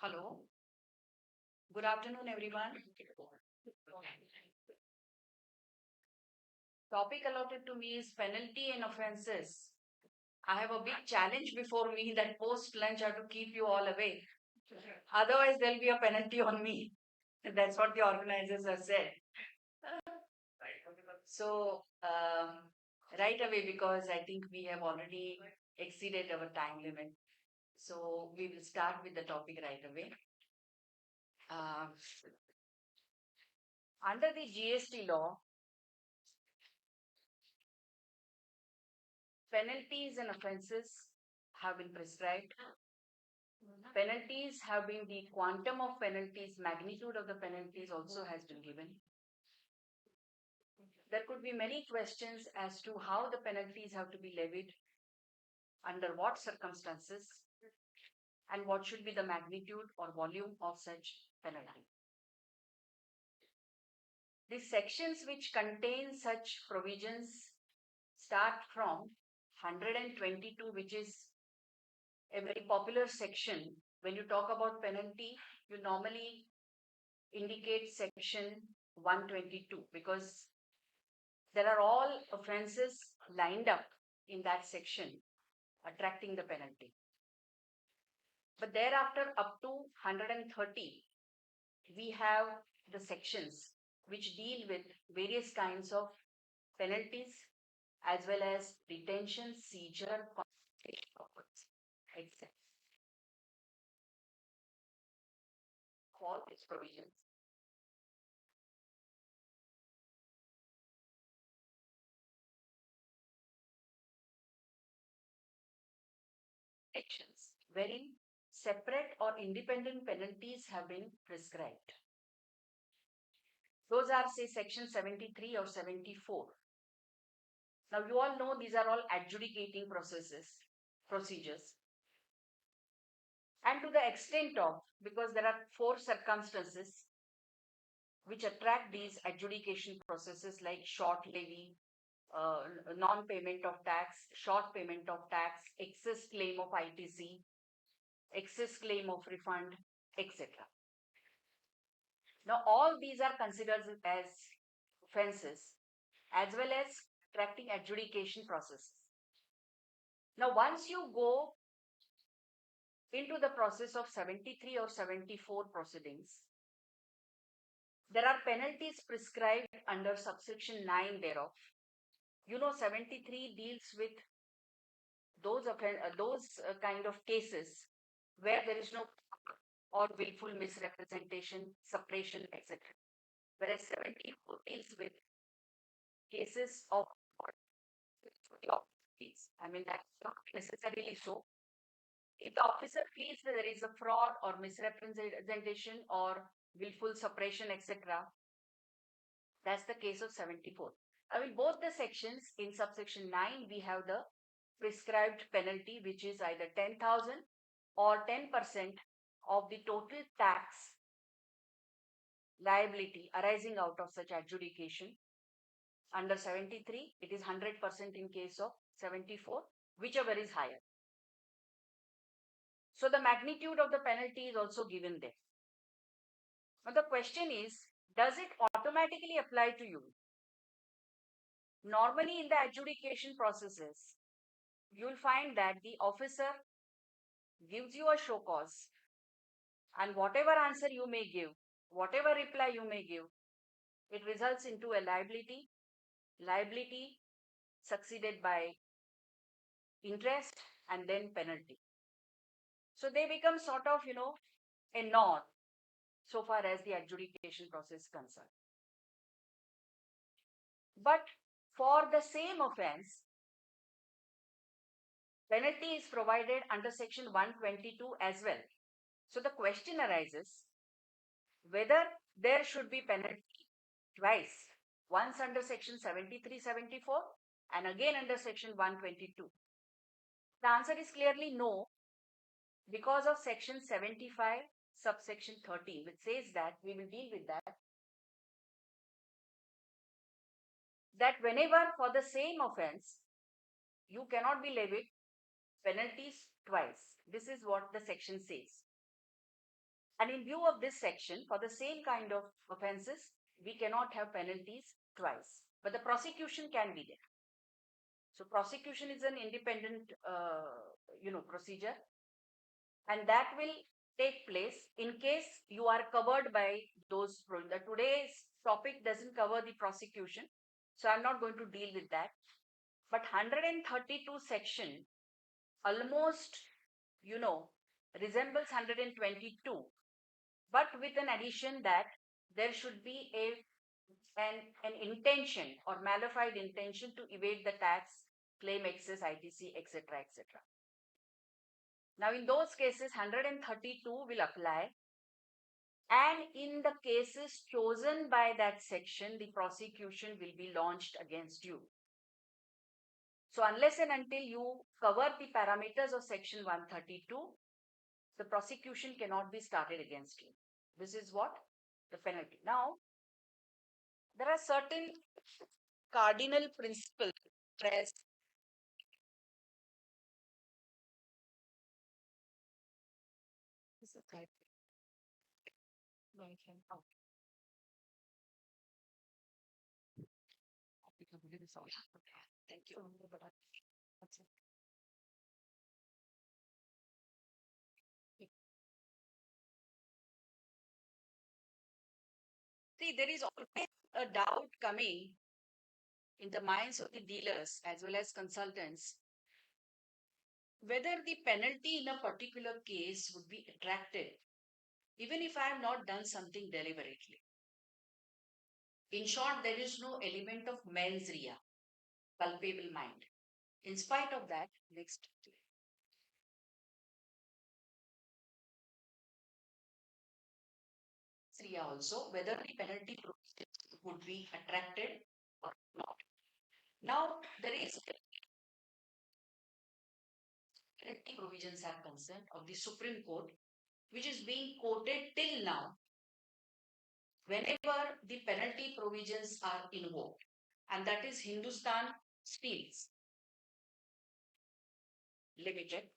Hello. Good afternoon, everyone. Topic allotted to me is penalty and offences. I have a big challenge before me that post lunch I have to keep you all awake. Otherwise, there'll be a penalty on me. That's what the organizers have said. So, right away, because I think we have already exceeded our time limit. So, we will start with the topic right away. Under the GST law, penalties and offences have been prescribed. Penalties have been the quantum of penalties, magnitude of the penalties also has been given. There could be many questions as to how the penalties have to be levied, under what circumstances, and what should be the magnitude or volume of such penalty. The sections which contain such provisions start from 122, which is a very popular section. When you talk about penalty, you normally indicate section 122 because there are all offences lined up in that section attracting the penalty. But thereafter, up to 130, we have the sections which deal with various kinds of penalties as well as detention, seizure, confiscation of goods, etc. All these provisions. Actions wherein separate or independent penalties have been prescribed. Those are, say, section 73 or 74. Now, you all know these are all adjudicating procedures. And to the extent of, because there are 4 circumstances which attract these adjudication processes like short levy, non-payment of tax, short payment of tax, excess claim of ITC, excess claim of refund, etc. Now, all these are considered as offences as well as attracting adjudication processes. Now, once you go into the process of 73 or 74 proceedings, there are penalties prescribed under subsection 9 thereof. 73 deals with those kind of cases where there is no or willful misrepresentation, suppression, etc. Whereas 74 deals with cases of I mean, that's not necessarily so. If the officer feels that there is a fraud or misrepresentation or willful suppression, etc., that's the case of 74. I mean, both the sections in subsection 9, we have the prescribed penalty, which is either 10,000 or 10% of the total tax liability arising out of such adjudication. Under 73, it is 100% in case of 74, whichever is higher. So the magnitude of the penalty is also given there. Now the question is, does it automatically apply to you? Normally in the adjudication processes, you will find that the officer gives you a show cause, and whatever answer you may give, whatever reply you may give, it results into a liability succeeded by interest and then penalty. So they become sort of, a norm so far as the adjudication process is concerned. But for the same offense, penalty is provided under section 122 as well. So the question arises whether there should be penalty twice, once under section 73-74 and again under section 122. The answer is clearly no, because of section 75 subsection 13, which says that, we will deal with that whenever for the same offense you cannot be levied penalties twice. This is what the section says. And in view of this section, for the same kind of offenses, we cannot have penalties twice. But the prosecution can be there. So prosecution is an independent, procedure, and that will take place in case you are covered by those. Today's topic doesn't cover the prosecution, so I'm not going to deal with that. But 132 section almost, resembles 122, but with an addition that there should be an intention or malified intention to evade the tax, claim excess, ITC, etc., etc. Now, in those cases, 132 will apply, and in the cases chosen by that section, the prosecution will be launched against you. So, unless and until you cover the parameters of section 132, the prosecution cannot be started against you. This is what the penalty. Now, there are certain cardinal principles as this is right. No, I can. Oh, sorry. Okay. Thank you. That's it. See, there is always a doubt coming in the minds of the dealers as well as consultants whether the penalty in a particular case would be attractive, even if I have not done something deliberately. In short, there is no element of mens rea, culpable mind. In spite of that, next. Rea also, whether the penalty would be attracted or not. Now, there is penalty provisions are concerned of the Supreme Court, which is being quoted till now whenever the penalty provisions are invoked, and that is Hindustan Steels Limited.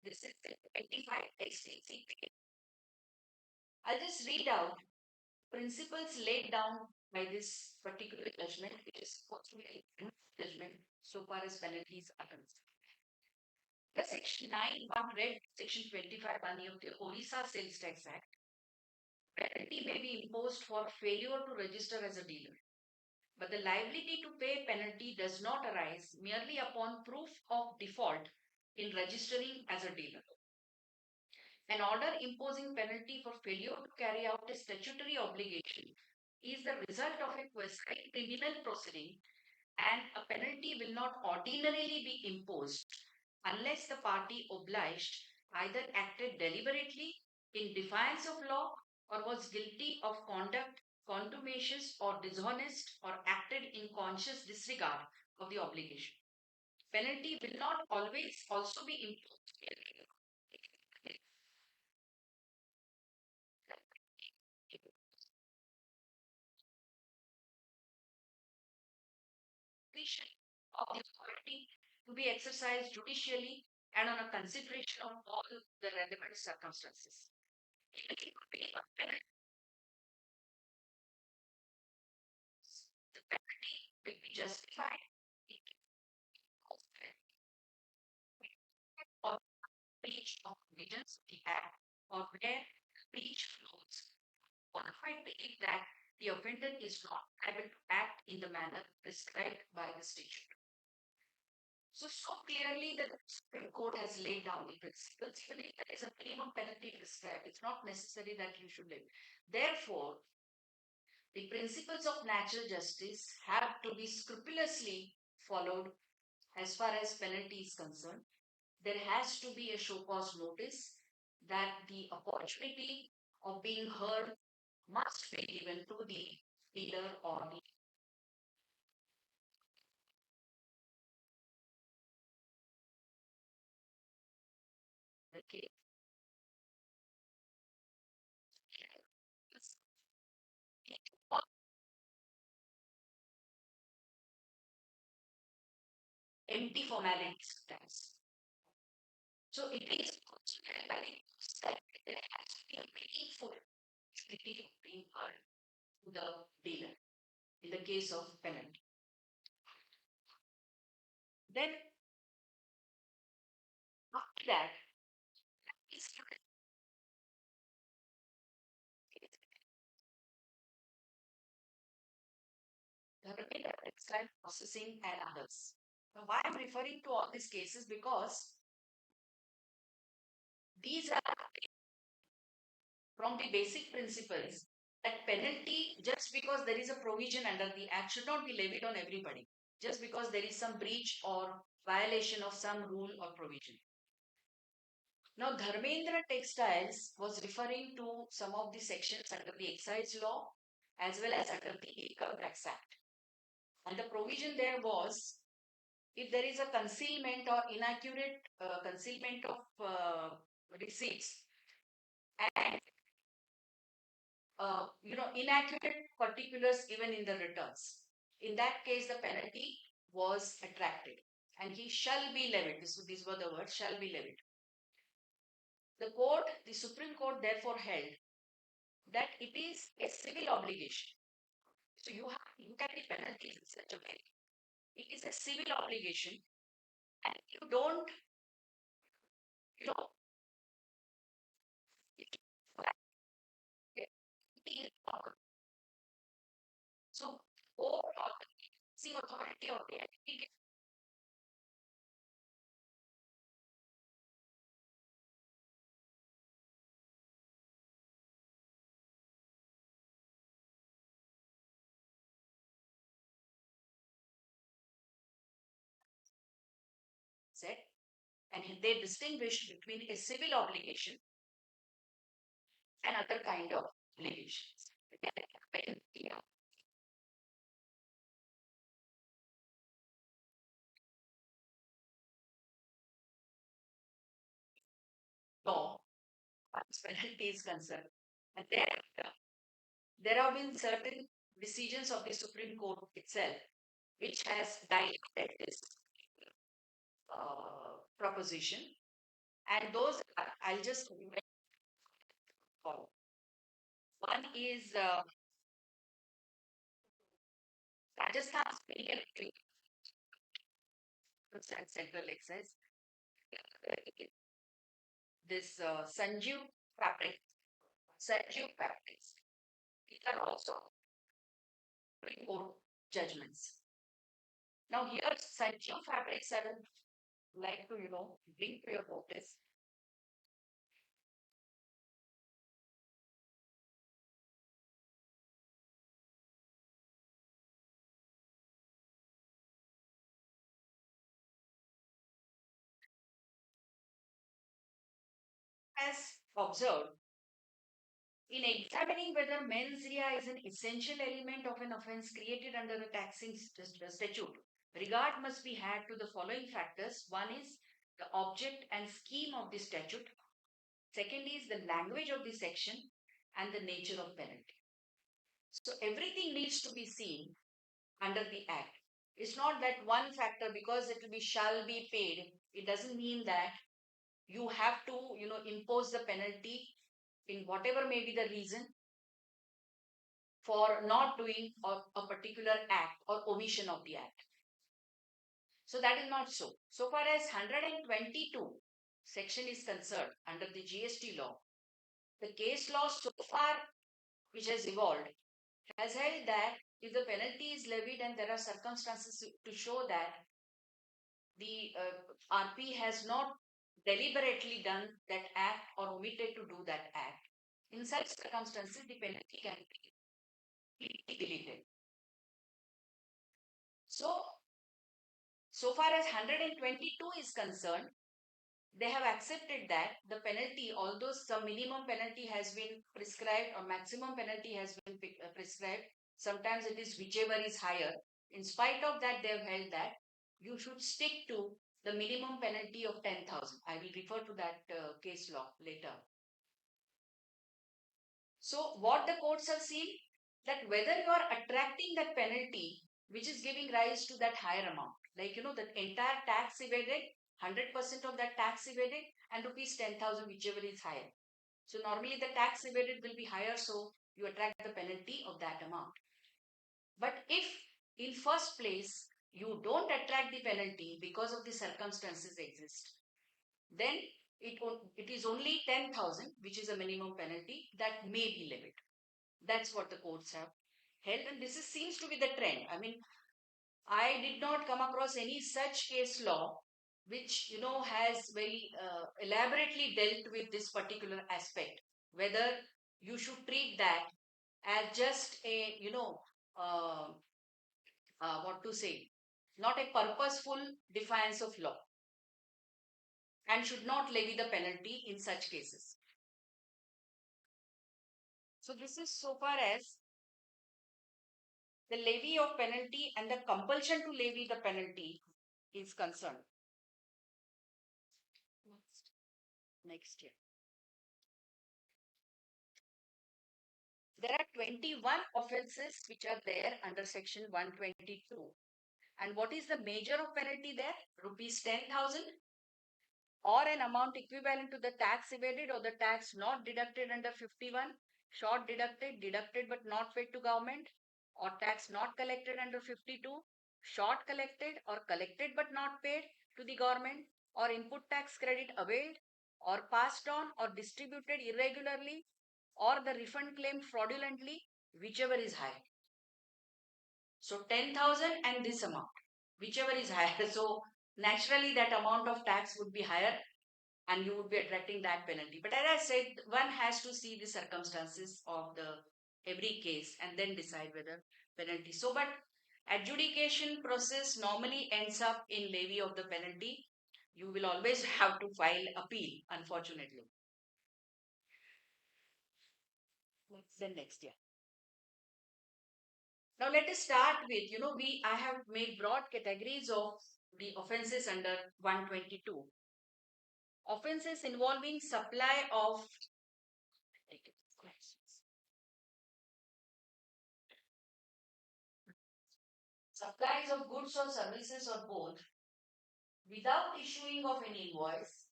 This is the 25 XTC. I'll just read out principles laid down by this particular judgment, which is supposed to be a judgment so far as penalties are concerned. The Section 9, one read Section 25 of the Orissa Sales Tax Act. Penalty may be imposed for failure to register as a dealer, but the liability to pay penalty does not arise merely upon proof of default in registering as a dealer. An order imposing penalty for failure to carry out a statutory obligation is the result of a criminal proceeding, and a penalty will not ordinarily be imposed unless the party obliged either acted deliberately in defiance of law or was guilty of conduct contumacious or dishonest or acted in conscious disregard of the obligation. Penalty will not always also be imposed of the authority to be exercised judicially and on a consideration of all the relevant circumstances. The penalty will be justified or breach of provisions of the Act or where breach flows qualified belief that the offender is not able to act in the manner prescribed by the statute. So clearly the Supreme Court has laid down the principles. Even if there is a minimum penalty prescribed, it's not necessary that you should live. Therefore, the principles of natural justice have to be scrupulously followed as far as penalty is concerned. There has to be a show cause notice that the opportunity of being heard must be given to the dealer or the case. Empty formalities sometimes. So it is also very that there has to be a meaningful activity of being heard to the dealer in the case of penalty. Then after that, is the textile processing and others. Now, why I'm referring to all these cases because these are from the basic principles that penalty, just because there is a provision under the act, should not be levied on everybody, just because there is some breach or violation of some rule or provision. Now, Dharmendra Textiles was referring to some of the sections under the excise law as well as under the Income Tax Act. And the provision there was if there is a concealment or inaccurate concealment of receipts and inaccurate particulars given in the returns. In that case, the penalty was attracted and he shall be levied. These were the words, shall be levied. The Supreme Court therefore held that it is a civil obligation. So you have to look at the penalties in such a way. It is a civil obligation and you don't, you know, so overall, the authority of the entity said, and they distinguished between a civil obligation and other kind of obligations. Law, as penalty is concerned, and there have been certain decisions of the Supreme Court itself which has diluted this proposition, and those I'll just follow. One is Rajasthan's Penal and Central Excise. This Sanjeev fabrics. These are also Supreme Court judgments. Now here, Sanjeev fabrics, I would like to bring to your notice. As observed, in examining whether mens rea is an essential element of an offence created under a taxing statute, regard must be had to the following factors. One is the object and scheme of the statute. Second is the language of the section and the nature of penalty. So everything needs to be seen under the act. It's not that one factor because it will be shall be paid. It doesn't mean that you have to impose the penalty in whatever may be the reason. for not doing a particular act or omission of the act. So that is not so. So far as 122 section is concerned under the GST law, the case law so far which has evolved has held that if the penalty is levied and there are circumstances to show that the RP has not deliberately done that act or omitted to do that act, in such circumstances, the penalty can be deleted. So far as 122 is concerned, they have accepted that the penalty, although some minimum penalty has been prescribed or maximum penalty has been prescribed, sometimes it is whichever is higher. In spite of that, they have held that you should stick to the minimum penalty of 10,000. I will refer to that case law later. So what the courts have seen, that whether you are attracting that penalty which is giving rise to that higher amount, like the entire tax evaded, 100% of that tax evaded, and rupees 10,000 whichever is higher. So normally the tax evaded will be higher, so you attract the penalty of that amount. But if in first place you don't attract the penalty because of the circumstances exist, then it is only 10,000, which is a minimum penalty that may be levied. That's what the courts have held, and this seems to be the trend. I mean, I did not come across any such case law which has very elaborately dealt with this particular aspect. Whether you should treat that as just a uh, what to say, not a purposeful defiance of law, and should not levy the penalty in such cases. So this is so far as the levy of penalty and the compulsion to levy the penalty is concerned. Next year. There are 21 offences which are there under section 122. And what is the measure of penalty there? Rupees 10,000 or an amount equivalent to the tax evaded or the tax not deducted under 51, short deducted, deducted but not paid to government, or tax not collected under 52, short collected or collected but not paid to the government, or input tax credit availed or passed on or distributed irregularly, or the refund claimed fraudulently, whichever is higher. So 10,000 and this amount, whichever is higher. So naturally that amount of tax would be higher and you would be attracting that penalty. But as I said, one has to see the circumstances of the every case and then decide whether penalty. So, but adjudication process normally ends up in levy of the penalty. You will always have to file appeal, unfortunately. Then next year. Now let us start with, I have made broad categories of the offences under 122. Offences involving supply of supplies of goods or services or both without issuing of any invoice,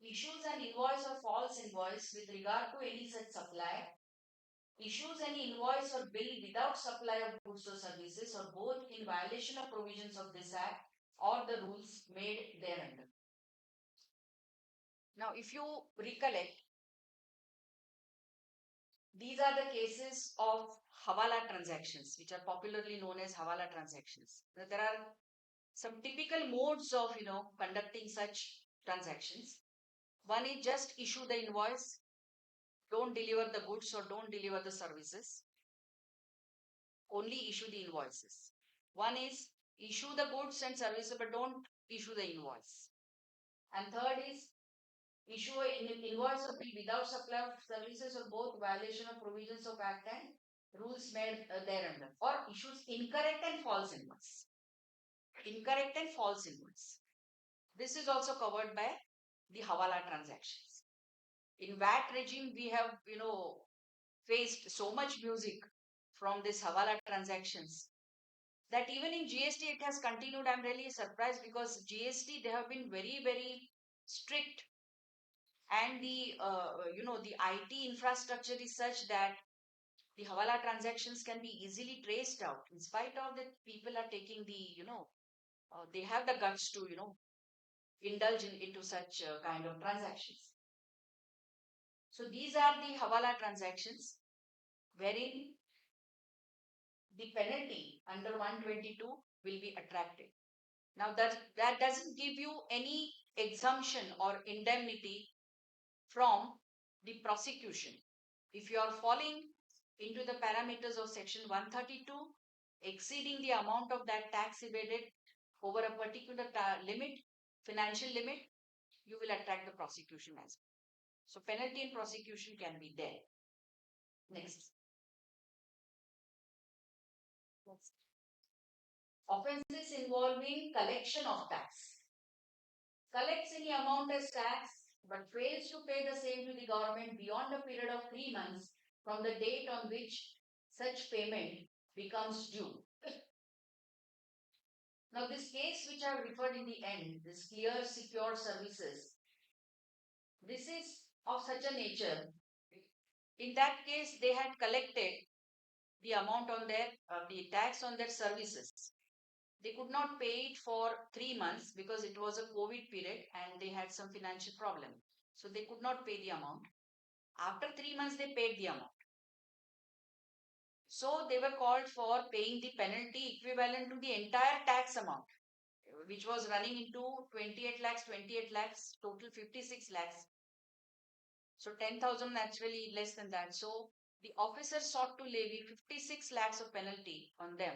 issues an invoice or false invoice with regard to any such supply, issues any invoice or bill without supply of goods or services or both in violation of provisions of this act or the rules made thereunder. Now, if you recollect, these are the cases of Hawala transactions, which are popularly known as Hawala transactions. Now, there are some typical modes of, conducting such transactions. One is just issue the invoice, don't deliver the goods or don't deliver the services. Only issue the invoices. One is issue the goods and services but don't issue the invoice. And third is issue an invoice or bill without supply of services or both violation of provisions of Act and rules made thereunder, or issues incorrect and false invoice. Incorrect and false invoice. This is also covered by the Hawala transactions. In VAT regime, we have, faced so much music from this Hawala transactions that even in GST it has continued. I'm really surprised because GST, they have been very, very strict, and the the IT infrastructure is such that The Hawala transactions can be easily traced out. In spite of that, people are taking they have the guts to, indulge into such kind of transactions. So these are the Hawala transactions wherein the penalty under 122 will be attracted. Now that doesn't give you any exemption or indemnity from the prosecution. If you are falling into the parameters of section 132, exceeding the amount of that tax evaded over a particular limit, financial limit, you will attract the prosecution as well. So penalty and prosecution can be there. Next. Offences involving collection of tax. Collects any amount as tax but fails to pay the same to the government beyond a period of 3 months from the date on which such payment becomes due. Now, this case which I have referred in the end, this clear, secure services, this is of such a nature. In that case, they had collected the amount on the tax on their services. They could not pay it for 3 months because it was a COVID period and they had some financial problem. So they could not pay the amount. After 3 months, they paid the amount. So they were called for paying the penalty equivalent to the entire tax amount, which was running into 28 lakhs, total 56 lakhs. So 10,000 naturally less than that. So the officer sought to levy 56 lakhs of penalty on them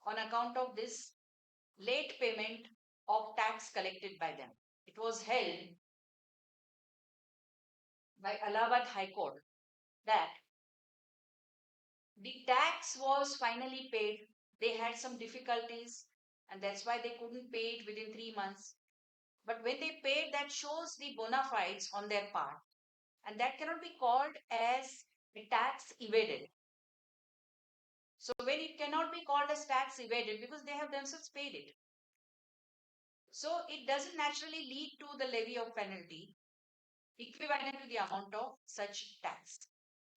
on account of this late payment of tax collected by them. It was held by Allahabad High Court that the tax was finally paid. They had some difficulties and that's why they couldn't pay it within 3 months. But when they paid, that shows the bona fides on their part. And that cannot be called as a tax evaded. So when it cannot be called as tax evaded because they have themselves paid it. So it doesn't naturally lead to the levy of penalty equivalent to the amount of such tax.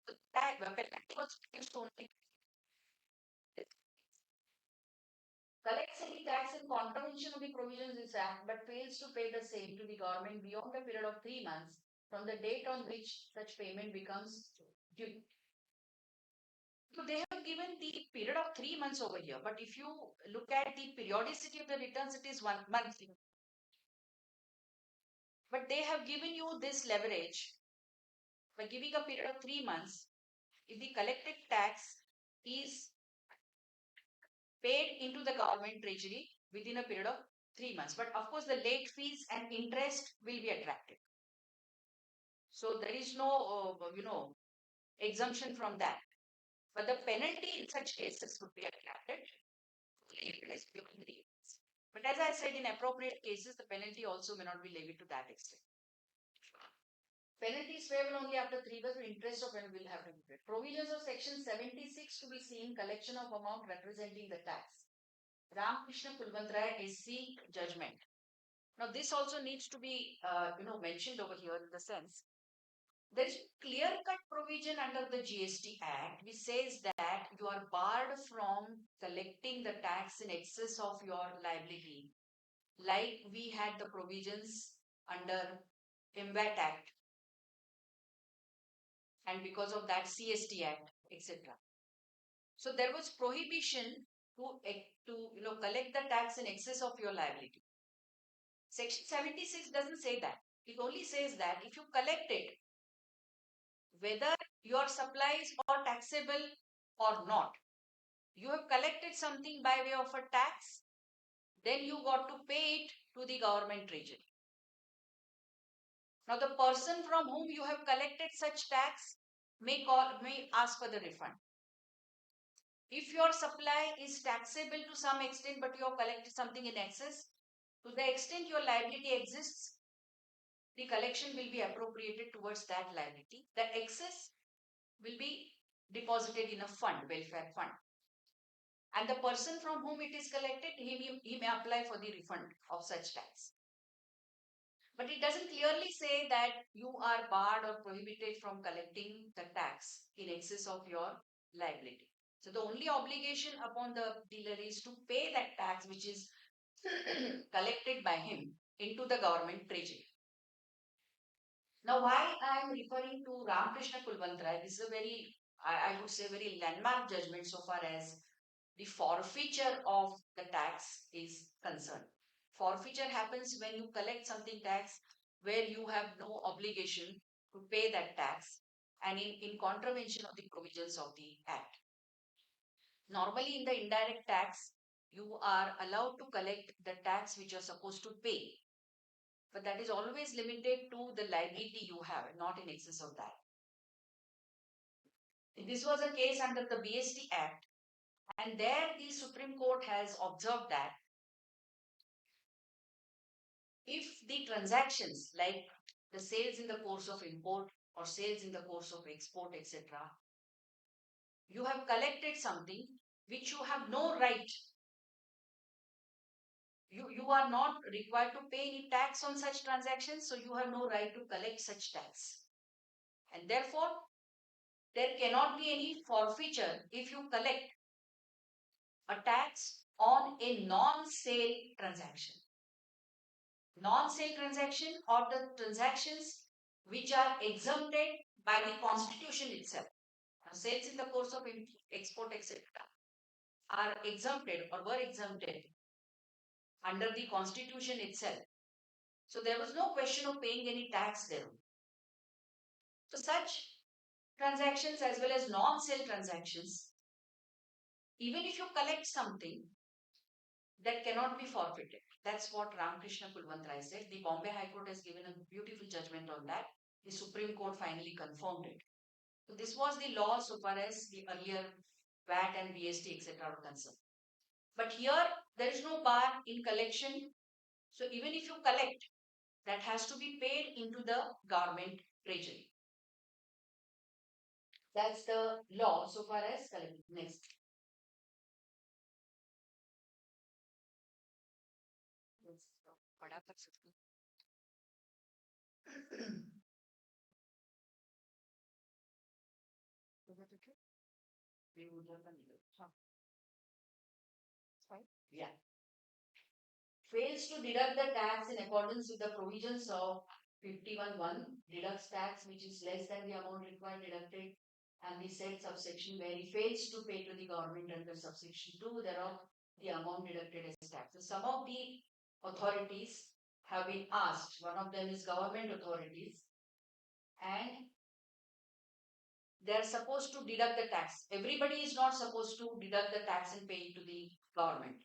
So that penalty was fixed only. Collects any tax in contravention of the provisions of this act but fails to pay the same to the government beyond a period of 3 months from the date on which such payment becomes due. So they have given the period of 3 months over here, but if you look at the periodicity of the returns, it is 1 month. But they have given you this leverage by giving a period of 3 months. If the collected tax is paid into the government treasury within a period of 3 months, but of course the late fees and interest will be attracted. So there is no, exemption from that. But the penalty in such cases would be attracted. But as I said, in appropriate cases, the penalty also may not be levied to that extent. Penalty is payable only after 3 months, interest of penalty will have to be paid. Provisions of section 76 to be seen, collection of amount representing the tax. Ramakrishna Kulbantraya SC judgment. Now this also needs to be mentioned over here in the sense there is clear-cut provision under the GST Act which says that you are barred from collecting the tax in excess of your liability, like we had the provisions under MVAT Act, and because of that CST Act, etc. So there was prohibition to collect the tax in excess of your liability. Section 76 doesn't say that. It only says that if you collect it, whether your supplies are taxable or not, you have collected something by way of a tax, then you got to pay it to the government treasury. Now, the person from whom you have collected such tax may ask for the refund. If your supply is taxable to some extent, but you have collected something in excess, to the extent your liability exists, the collection will be appropriated towards that liability. The excess will be deposited in a fund, welfare fund. And the person from whom it is collected, he may apply for the refund of such tax. But it doesn't clearly say that you are barred or prohibited from collecting the tax in excess of your liability. So the only obligation upon the dealer is to pay that tax which is collected by him into the government treasury. Now, why I am referring to Ramakrishna Kulwantrai, this is a very, I would say, very landmark judgment so far as the forfeiture of the tax is concerned. Forfeiture happens when you collect something tax where you have no obligation to pay that tax and in contravention of the provisions of the Act. Normally, in the indirect tax, you are allowed to collect the tax which you are supposed to pay, but that is always limited to the liability you have, not in excess of that. This was a case under the BST Act, and there the Supreme Court has observed that if the transactions like the sales in the course of import or sales in the course of export, etc., you have collected something which you have no right, you are not required to pay any tax on such transactions, so you have no right to collect such tax. And therefore, there cannot be any forfeiture if you collect a tax on a non-sale transaction. Non-sale transaction or the transactions which are exempted by the constitution itself. Now, sales in the course of export, etc., are exempted or were exempted under the constitution itself. So there was no question of paying any tax there. So such transactions as well as non-sale transactions, even if you collect something, that cannot be forfeited. That's what Ramakrishna Kulwantrai said. The Bombay High Court has given a beautiful judgment on that. The Supreme Court finally confirmed it. So this was the law so far as the earlier VAT and BST etc. are concerned. But here there is no bar in collection. So even if you collect, that has to be paid into the government treasury. That's the law so far as collection. Next. Yeah. Fails to deduct the tax in accordance with the provisions of 51(1), deducts tax which is less than the amount required deducted, and the said subsection where he fails to pay to the government under subsection 2 thereof the amount deducted as tax. So some of the authorities have been asked, one of them is government authorities, and they are supposed to deduct the tax. Everybody is not supposed to deduct the tax and pay it to the government.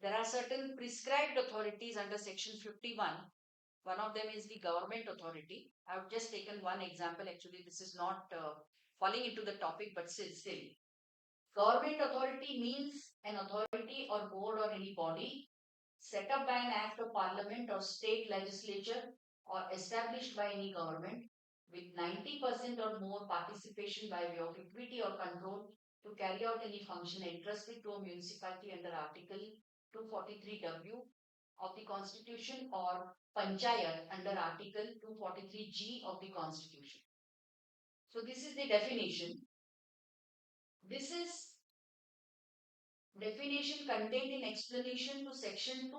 There are certain prescribed authorities under section 51. One of them is the government authority. I have just taken one example. Actually, this is not falling into the topic, but still. Government authority means an authority or board or any body set up by an act of parliament or state legislature or established by any government with 90% or more participation by way of equity or control to carry out any function entrusted to a municipality under Article 243W of the Constitution or Panchayat under Article 243G of the Constitution. So this is the definition. This is definition contained in explanation to section 2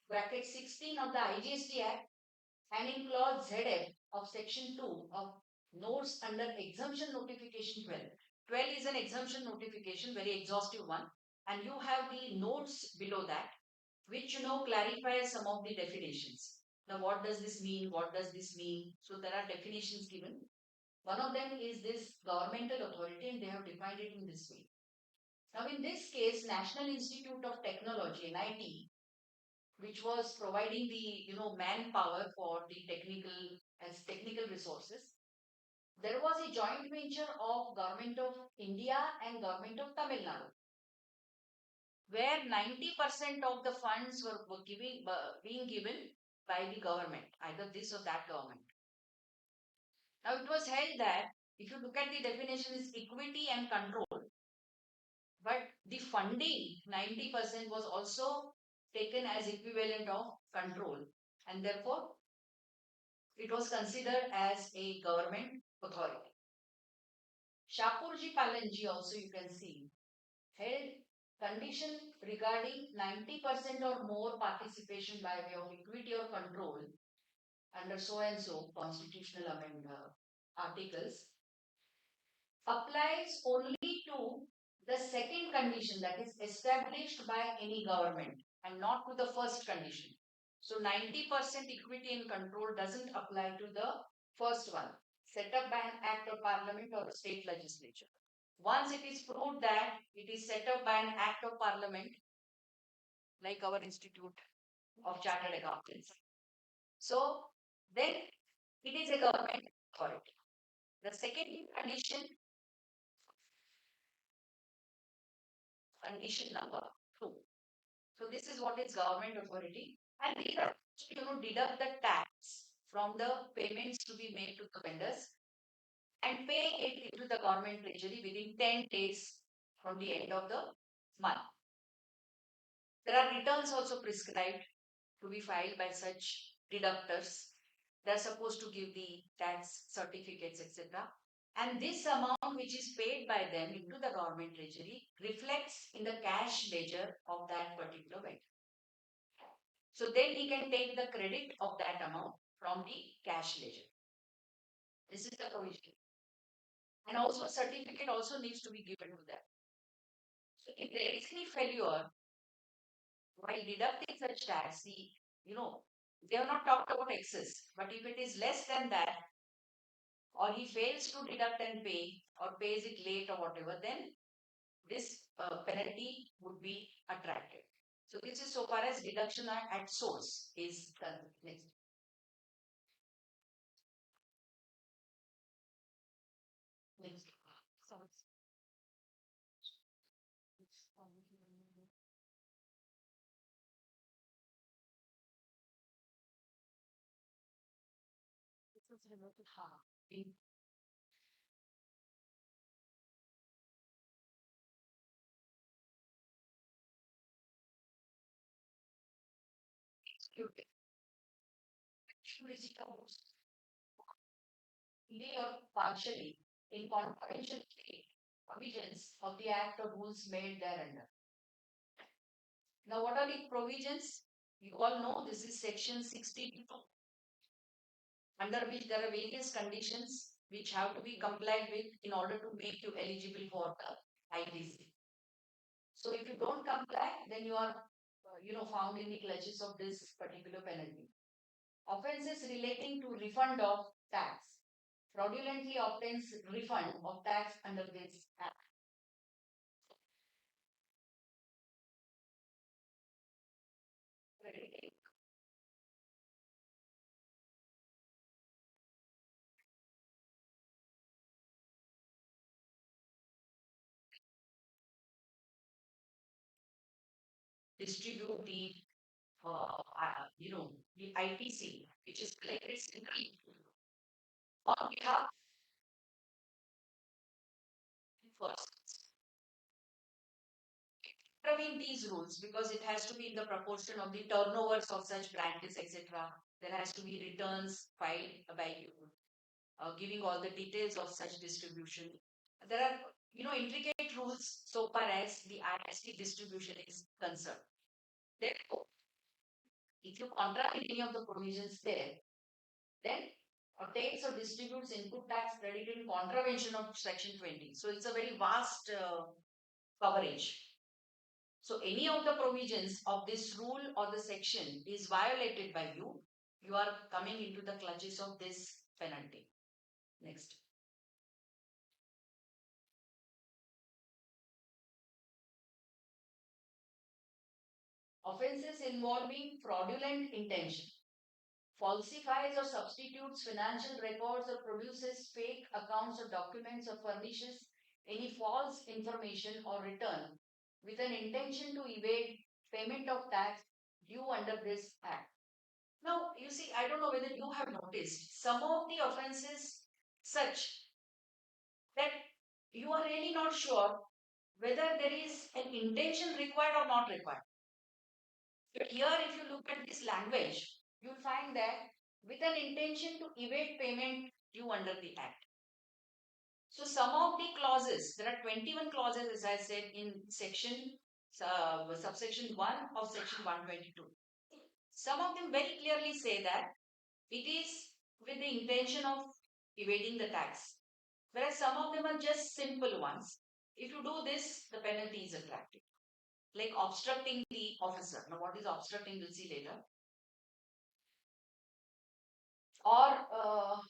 bracket 16 of the IGST Act and in clause ZF of section 2 of notes under exemption notification 12. 12 is an exemption notification, very exhaustive one, and you have the notes below that which clarifies some of the definitions. Now what does this mean? What does this mean? So there are definitions given. One of them is this governmental authority, and they have defined it in this way. Now in this case, National Institute of Technology, NIT, which was providing the manpower for the technical resources, there was a joint venture of Government of India and Government of Tamil Nadu, where 90% of the funds were being given by the government, either this or that government. Now it was held that if you look at the definition is equity and control, but the funding 90% was also taken as equivalent of control, and therefore it was considered as a government authority. Shapurji Palanji also you can see held condition regarding 90% or more participation by way of equity or control under so and so constitutional amendment articles applies only to the second condition, that is established by any government, and not to the first condition. So 90% equity and control doesn't apply to the first one, set up by an act of parliament or a state legislature. Once it is proved that it is set up by an act of parliament, like our Institute of Chartered Accountants, so then it is a government authority. The second condition, condition number two. So this is what is government authority, and these are deduct the tax from the payments to be made to the vendors and pay it into the government treasury within 10 days from the end of the month. There are returns also prescribed to be filed by such deductors. They are supposed to give the tax certificates, etc. And this amount which is paid by them into the government treasury reflects in the cash ledger of that particular vendor. So then he can take the credit of that amount from the cash ledger. This is the provision. And also a certificate also needs to be given to them. So if there is any failure while deducting such tax, they have not talked about excess, but if it is less than that, or he fails to deduct and pay, or pays it late or whatever, then this penalty would be attracted. So this is so far as deduction at source is done. Next. Next. In fully or partially in contravention of the provisions of the Act or rules made thereunder. Now, what are the provisions? You all know this is section 62, under which there are various conditions which have to be complied with in order to make you eligible for the ITC. So, if you don't comply, then you are, found in the clutches of this particular penalty. Offences relating to refund of tax. Fraudulently obtains refund of tax under this act. Distribute the ITC, which is collected simply on behalf of first. Contravene these rules because it has to be in the proportion of the turnovers of such branches, etc. There has to be returns filed by you, giving all the details of such distribution. There are, intricate rules so far as the IST distribution is concerned. Therefore, if you contravene any of the provisions there, then obtains or distributes input tax credit in contravention of section 20. So it's a very vast coverage. So any of the provisions of this rule or the section is violated by you, you are coming into the clutches of this penalty. Next. Offences involving fraudulent intention, falsifies or substitutes financial records or produces fake accounts or documents or furnishes any false information or return with an intention to evade payment of tax due under this act. Now, you see, I don't know whether you have noticed some of the offenses such that you are really not sure whether there is an intention required or not required. But here, if you look at this language, you'll find that with an intention to evade payment due under the Act. So some of the clauses, there are 21 clauses, as I said, in subsection 1 of section 122. Some of them very clearly say that it is with the intention of evading the tax, whereas some of them are just simple ones. If you do this, the penalty is attractive. Like obstructing the officer. Now, what is obstructing? We'll see later. Or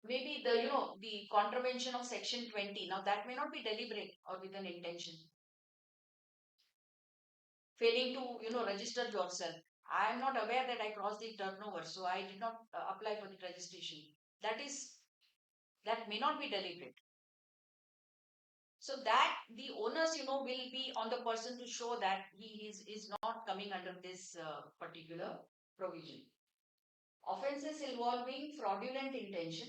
maybe the contravention of section 20. Now, that may not be deliberate or with an intention. Failing to register yourself. I am not aware that I crossed the turnover, so I did not apply for the registration. That may not be deliberate. So that the onus will be on the person to show that he is not coming under this particular provision. Offences involving fraudulent intention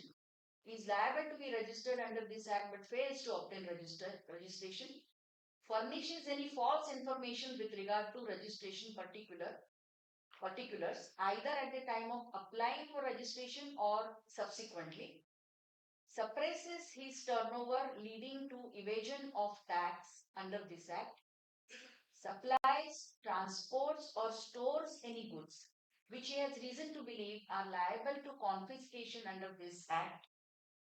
is liable to be registered under this act but fails to obtain registration, furnishes any false information with regard to registration particulars either at the time of applying for registration or subsequently, suppresses his turnover leading to evasion of tax under this act, supplies, transports or stores any goods which he has reason to believe are liable to confiscation under this act,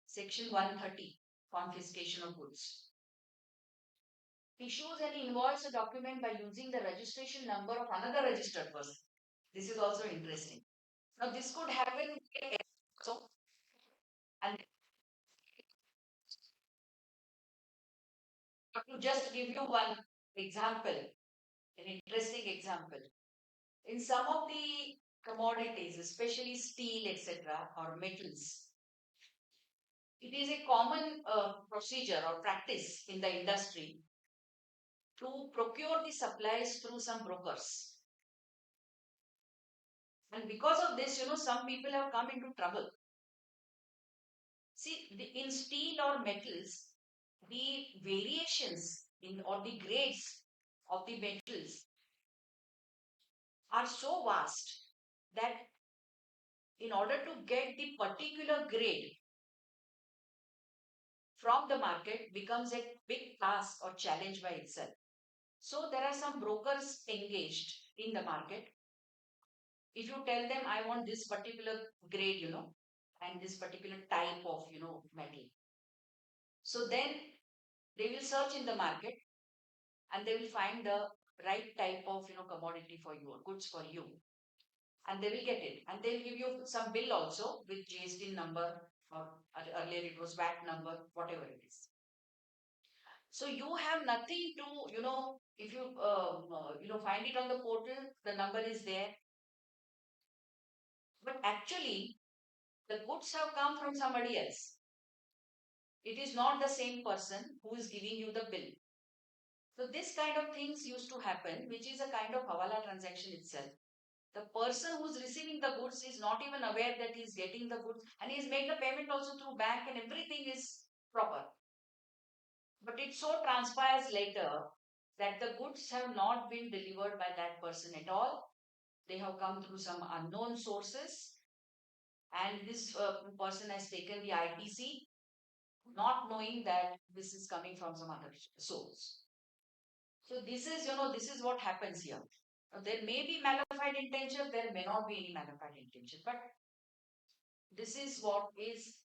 section 130, confiscation of goods. Issues any invoice or document by using the registration number of another registered person. This is also interesting. Now, this could happen so, and to just give you one example, an interesting example. In some of the commodities, especially steel, etc., or metals, it is a common procedure or practice in the industry to procure the supplies through some brokers. And because of this, some people have come into trouble. See, in steel or metals, the variations in or the grades of the metals are so vast that in order to get the particular grade from the market becomes a big task or challenge by itself. So there are some brokers engaged in the market. If you tell them, I want this particular grade, and this particular type of, metal. So then they will search in the market and they will find the right type of, commodity for you or goods for you. And they will get it. And they'll give you some bill also with GST number, or earlier it was VAT number, whatever it is. So you have nothing to, if you, find it on the portal, the number is there. But actually, the goods have come from somebody else. It is not the same person who is giving you the bill. So this kind of things used to happen, which is a kind of hawala transaction itself. The person who's receiving the goods is not even aware that he's getting the goods, and he's made the payment also through bank and everything is proper. But it so transpires later that the goods have not been delivered by that person at all. They have come through some unknown sources, and this person has taken the ITC, not knowing that this is coming from some other source. So this is what happens here. Now, there may be malified intention, there may not be any malified intention, but this is what is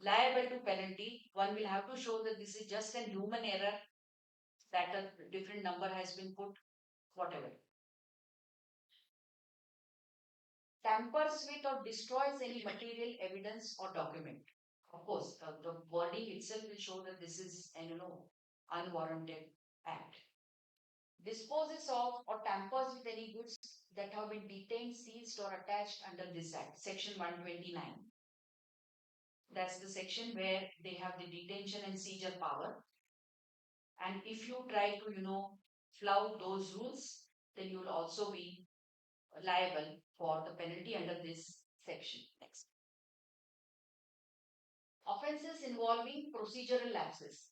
liable to penalty. One will have to show that this is just an human error, that a different number has been put, whatever. Tampers with or destroys any material evidence or document. Of course, the wording itself will show that this is an unwarranted act. Disposes of or tampers with any goods that have been detained, seized or attached under this act, section 129. That's the section where they have the detention and seizure power. And if you try to, flout those rules, then you will also be liable for the penalty under this section. Next. Offences involving procedural lapses.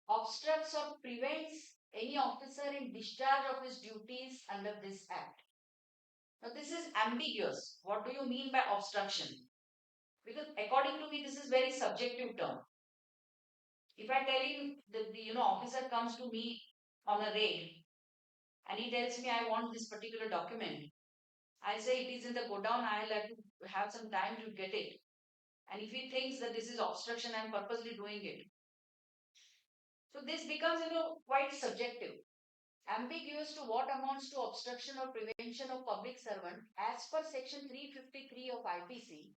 Obstructs or prevents any officer in discharge of his duties under this act. Now, this this is ambiguous. What do you mean by obstruction? Because according to me, this is very subjective term. If I tell him the officer comes to me on a raid and he tells me I want this particular document, I say it is in the godown. I'll have to have some time to get it. And if he thinks that this is obstruction, I'm purposely doing it. So this becomes quite subjective, ambiguous to what amounts to obstruction or prevention of public servant as per section 353 of IPC.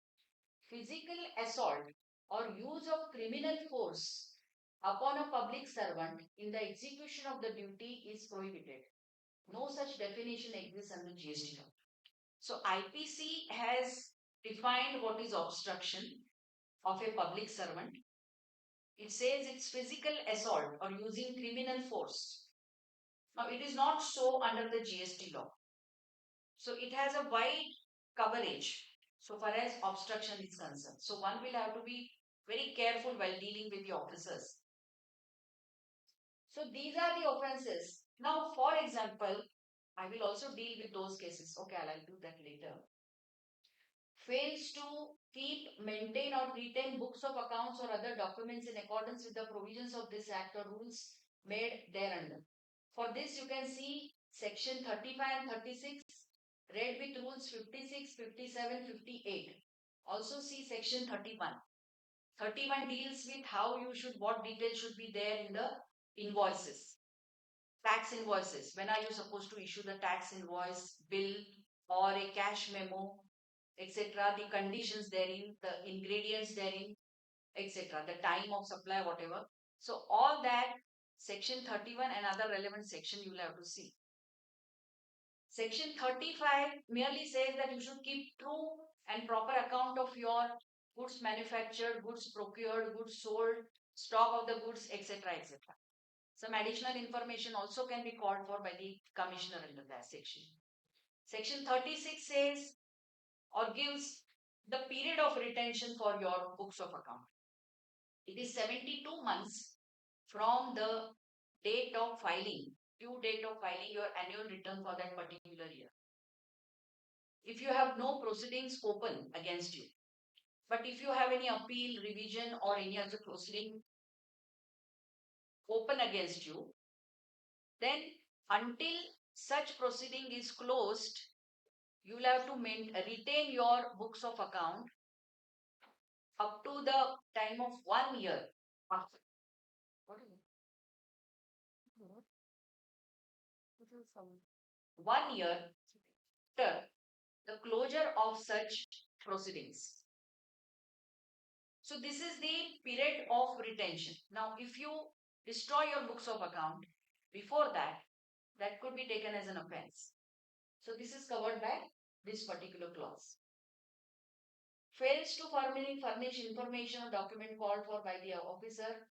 Physical assault or use of criminal force upon a public servant in the execution of the duty is prohibited. No such definition exists under GST law. So IPC has defined what is obstruction of a public servant. It says it's physical assault or using criminal force. Now it is not so under the GST law. So it has a wide coverage so far as obstruction is concerned. So one will have to be very careful while dealing with the officers. So these are the offences. Now, for example, I will also deal with those cases. Okay, I'll do that later. Fails to keep, maintain or retain books of accounts or other documents in accordance with the provisions of this act or rules made thereunder. For this, you can see section 35 and 36, read with rules 56, 57, 58. Also see section 31. 31 deals with how you should, what details should be there in the invoices. Tax invoices. When are you supposed to issue the tax invoice, bill, or a cash memo, etc. The conditions therein, the ingredients therein, etc. The time of supply, whatever. So all that, section 31 and other relevant section you will have to see. Section 35 merely says that you should keep true and proper account of your goods manufactured, goods procured, goods sold, stock of the goods, etc., etc. Some additional information also can be called for by the commissioner under that section. Section 36 says or gives the period of retention for your books of account. It is 72 months from the date of filing, due date of filing your annual return for that particular year. If you have no proceedings open against you, but if you have any appeal, revision or any other proceeding open against you, then until such proceeding is closed, you will have to retain your books of account up to the time of 1 year. What is it? 1 year after the closure of such proceedings. So this is the period of retention. Now, if you destroy your books of account before that, that could be taken as an offense. So this is covered by this particular clause. Fails to furnish information or document called for by the officer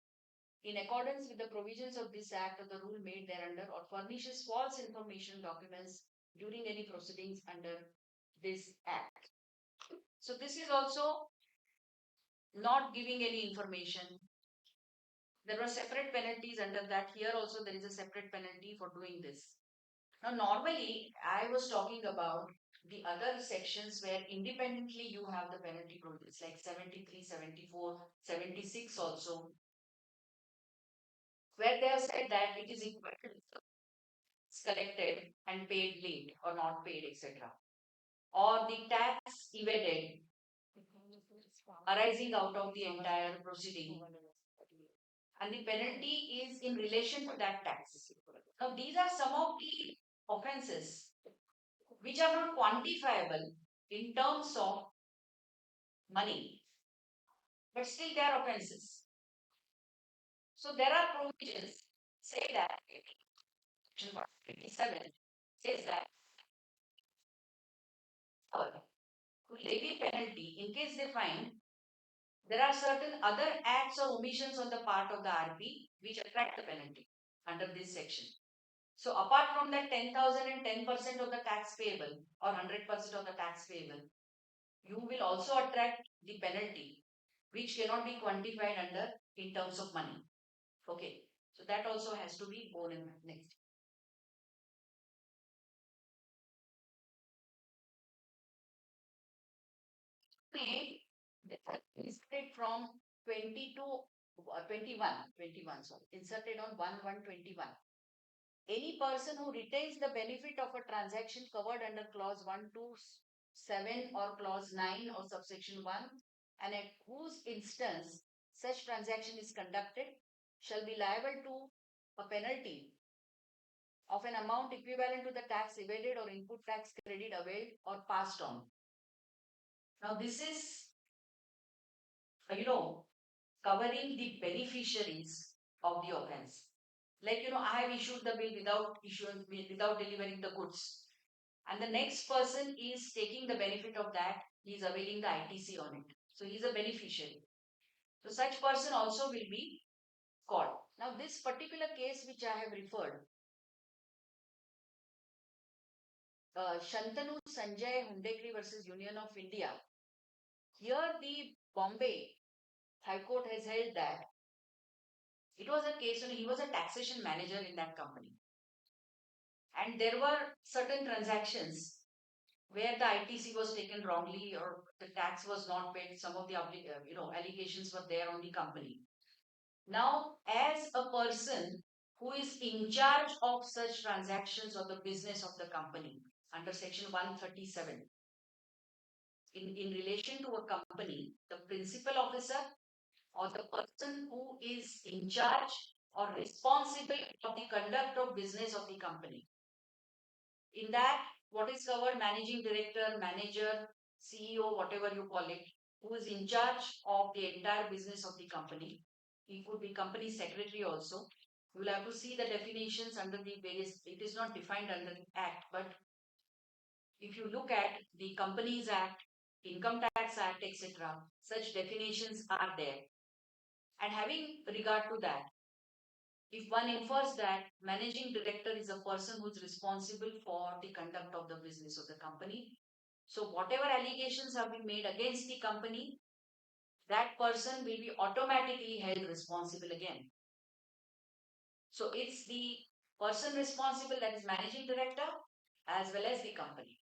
in accordance with the provisions of this act or the rule made thereunder, or furnishes false information documents during any proceedings under this act. So this is also not giving any information. There were separate penalties under that. Here also there is a separate penalty for doing this. Now normally I was talking about the other sections where independently you have the penalty provisions like 73, 74, 76 also, where they have said that it is collected and paid late or not paid, etc. Or the tax evaded arising out of the entire proceeding. And the penalty is in relation to that tax. Now, these are some of the offences which are not quantifiable in terms of money, but still they are offences. So, there are provisions say that section 157 says that to levy penalty in case they find there are certain other acts or omissions on the part of the RP which attract the penalty under this section. So apart from that 10,000 and 10% of the tax payable or 100% of the tax payable, you will also attract the penalty which cannot be quantified under in terms of money. Okay, so that also has to be borne in mind. Next. inserted from 20 to 21, sorry, inserted on 1/1/21. Any person who retains the benefit of a transaction covered under clause 127 or clause 9 or subsection 1 and at whose instance such transaction is conducted shall be liable to a penalty of an amount equivalent to the tax evaded or input tax credit availed or passed on. Now this is, covering the beneficiaries of the offense. Like, I have issued the bill without delivering the goods. And the next person is taking the benefit of that. He is availing the ITC on it. So he is a beneficiary. So such person also will be called. Now this particular case which I have referred, Shantanu Sanjay Hundekri versus Union of India. Here the Bombay High Court has held that it was a case, he was a taxation manager in that company. And there were certain transactions where the ITC was taken wrongly or the tax was not paid. Some of the allegations were there on the company. Now, as a person who is in charge of such transactions or the business of the company under section 137, in relation to a company, the principal officer or the person who is in charge or responsible of the conduct of business of the company. In that, what is covered? Managing director, manager, CEO, whatever you call it, who is in charge of the entire business of the company. He could be company secretary also. You will have to see the definitions under the various, it is not defined under the Act, but if you look at the Companies Act, Income Tax Act, etc., such definitions are there. And having regard to that, if one infers that managing director is a person who is responsible for the conduct of the business of the company, so whatever allegations have been made against the company, that person will be automatically held responsible again. So it's the person responsible, that is managing director, as well as the company.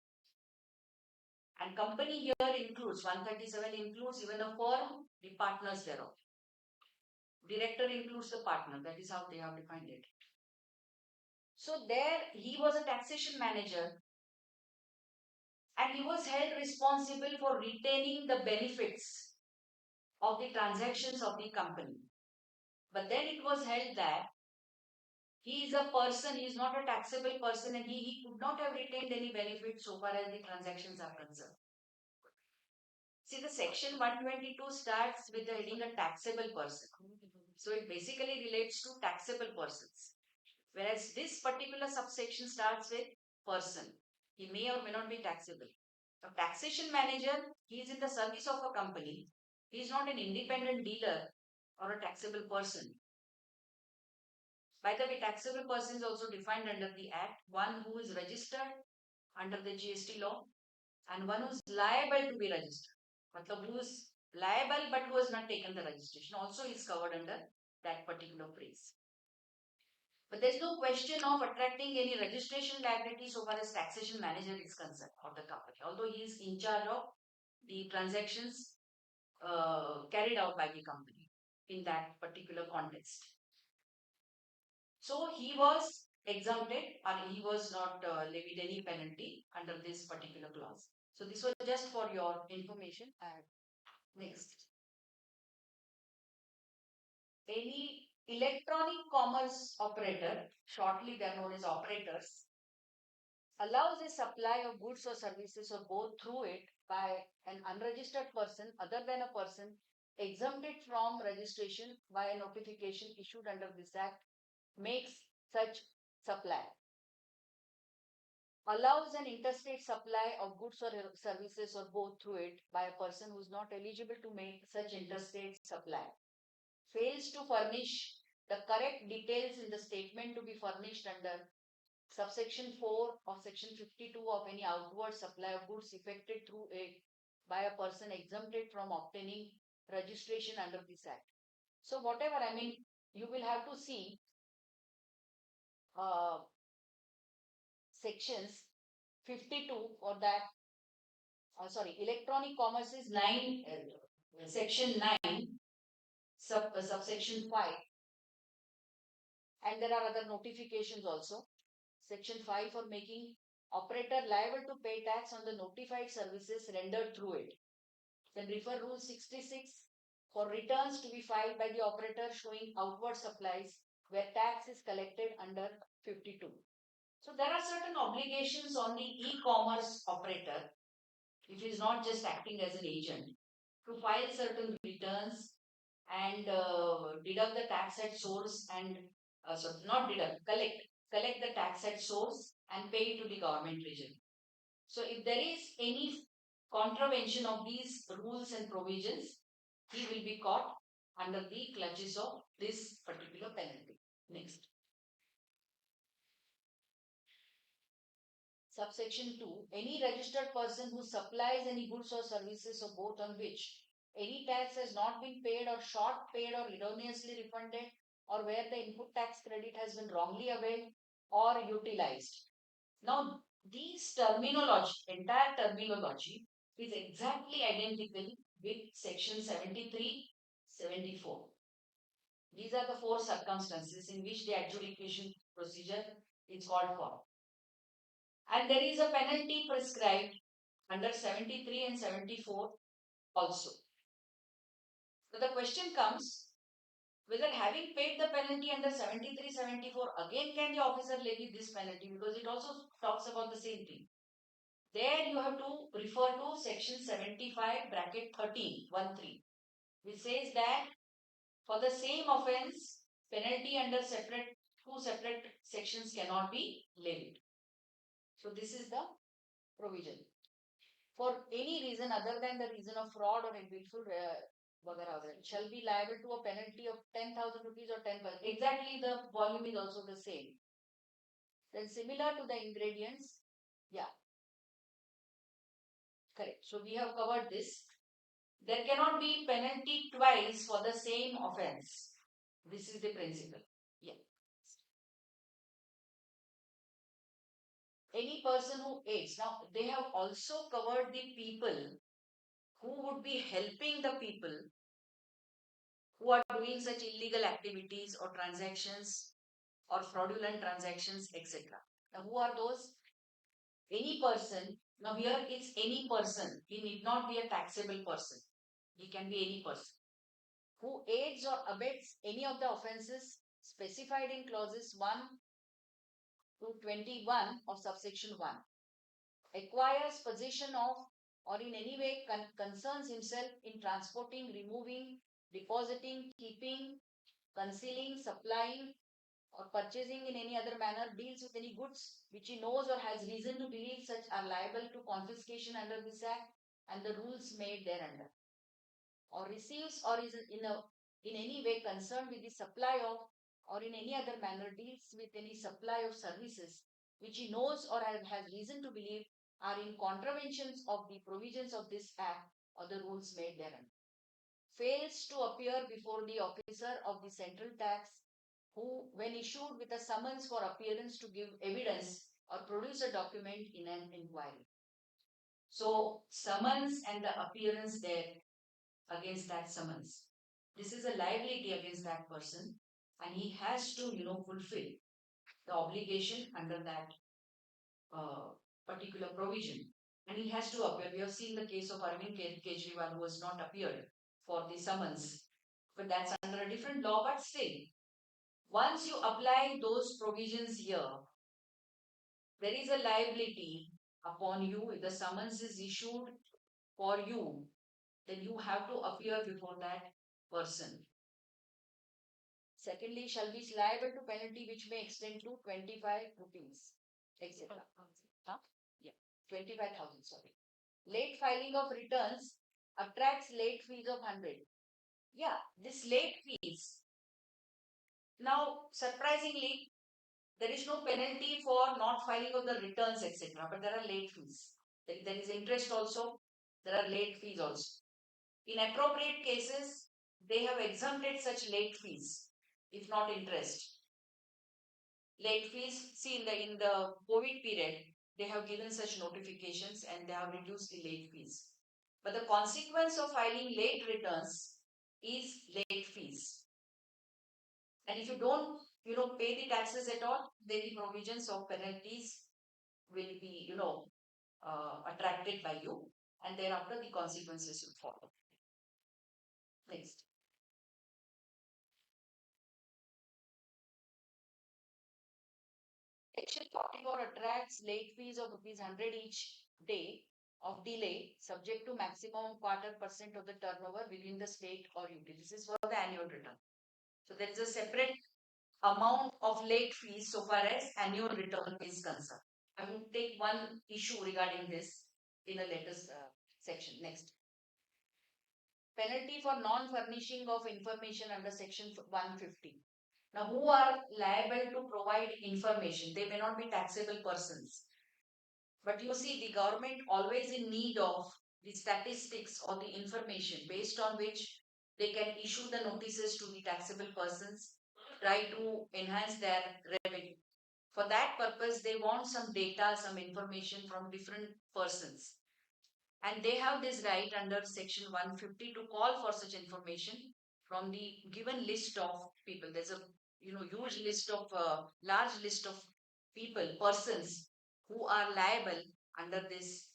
And company here includes, 137 includes even a firm, the partners thereof. Director includes the partner, that is how they have defined it. So there he was a taxation manager and he was held responsible for retaining the benefits of the transactions of the company. But then it was held that he is a person, he is not a taxable person and he could not have retained any benefit so far as the transactions are concerned. See, the section 122 starts with the heading a taxable person. So it basically relates to taxable persons. Whereas this particular subsection starts with person. He may or may not be taxable. A taxation manager, he is in the service of a company. He is not an independent dealer or a taxable person. By the way, taxable person is also defined under the Act. One who is registered under the GST law and one who is liable to be registered. Who is liable but who has not taken the registration also is covered under that particular phrase. But there is no question of attracting any registration liability so far as taxation manager is concerned of the company, although he is in charge of the transactions carried out by the company in that particular context. So he was exempted and he was not levied any penalty under this particular clause. So this was just for your information. Next. Any electronic commerce operator, shortly they are known as operators, allows a supply of goods or services or both through it by an unregistered person other than a person exempted from registration by a notification issued under this Act, makes such supply. Allows an interstate supply of goods or services or both through it by a person who is not eligible to make such interstate supply. Fails to furnish the correct details in the statement to be furnished under subsection 4 of section 52 of any outward supply of goods effected through it by a person exempted from obtaining registration under this Act. So whatever, you will have to see sections 52 for that Electronic commerce is section 9, subsection 5. And there are other notifications also. Section 5 for making operator liable to pay tax on the notified services rendered through it. Then refer Rule 66 for returns to be filed by the operator showing outward supplies where tax is collected under 52. So there are certain obligations on the e-commerce operator, which is not just acting as an agent, to file certain returns and deduct the tax at source and not deduct, collect the tax at source and pay it to the government region. So if there is any contravention of these rules and provisions, he will be caught under the clutches of this particular penalty. Next. Subsection 2. Any registered person who supplies any goods or services or both on which any tax has not been paid or short paid or erroneously refunded, or where the input tax credit has been wrongly availed or utilized. Now, these terminology, entire terminology is exactly identical with section 73, 74. These are the four circumstances in which the adjudication procedure is called for. And there is a penalty prescribed under 73 and 74 also. So the question comes, whether having paid the penalty under 73, 74, again can the officer levy this penalty, because it also talks about the same thing. There you have to refer to section 75 bracket 13, 1-3, which says that for the same offence, penalty under two separate sections cannot be levied. So this is the provision. For any reason other than the reason of fraud or willful shall be liable to a penalty of 10,000 rupees or 10%. Exactly, the volume is also the same. Then similar to the ingredients, yeah. Correct. So we have covered this. There cannot be penalty twice for the same offence. This is the principle. Yeah. Any person who aids. Now, they have also covered the people who would be helping the people who are doing such illegal activities or transactions or fraudulent transactions, etc. Now, who are those? Any person. Now, here it's any person. He need not be a taxable person. He can be any person who aids or abets any of the offences specified in clauses 1 to 21 of subsection 1, acquires possession of or in any way concerns himself in transporting, removing, depositing, keeping, concealing, supplying, or purchasing in any other manner, deals with any goods which he knows or has reason to believe such are liable to confiscation under this act and the rules made thereunder, or receives or is in any way concerned with the supply of or in any other manner deals with any supply of services which he knows or has reason to believe are in contraventions of the provisions of this act or the rules made therein, fails to appear before the officer of the central tax, who, when issued with a summons for appearance to give evidence or produce a document in an inquiry. So, summons and the appearance there against that summons. This is a liability against that person, and he has to, fulfill the obligation under that particular provision. And he has to appear. We have seen the case of Arvind Kejriwal, who has not appeared for the summons. But that's under a different law, but still, once you apply those provisions here, there is a liability upon you. If the summons is issued for you, then you have to appear before that person. Secondly, shall be liable to penalty which may extend to 25 rupees, etc. Yeah, 25,000, sorry. Late filing of returns attracts late fees of 100. Yeah, this late fees. Now, surprisingly, there is no penalty for not filing of the returns, etc. But there are late fees. There is interest also. There are late fees also. In appropriate cases, they have exempted such late fees, if not interest. Late fees, see in the COVID period, they have given such notifications and they have reduced the late fees. But the consequence of filing late returns is late fees. And if you don't, pay the taxes at all, then the provisions of penalties will be, attracted by you, and thereafter the consequences will follow. Next. Section 44 attracts late fees of rupees 100 each day of delay, subject to maximum quarter% of the turnover within the state or UT. This is for the annual return. So there is a separate amount of late fees so far as annual return is concerned. I will take one issue regarding this in a later section. Next. Penalty for non-furnishing of information under section 150. Now, who are liable to provide information? They may not be taxable persons. But you see, the government always in need of the statistics or the information based on which they can issue the notices to the taxable persons, try to enhance their revenue. For that purpose, they want some data, some information from different persons. And they have this right under section 150 to call for such information from the given list of people. There's a huge list of large list of people, persons who are liable under this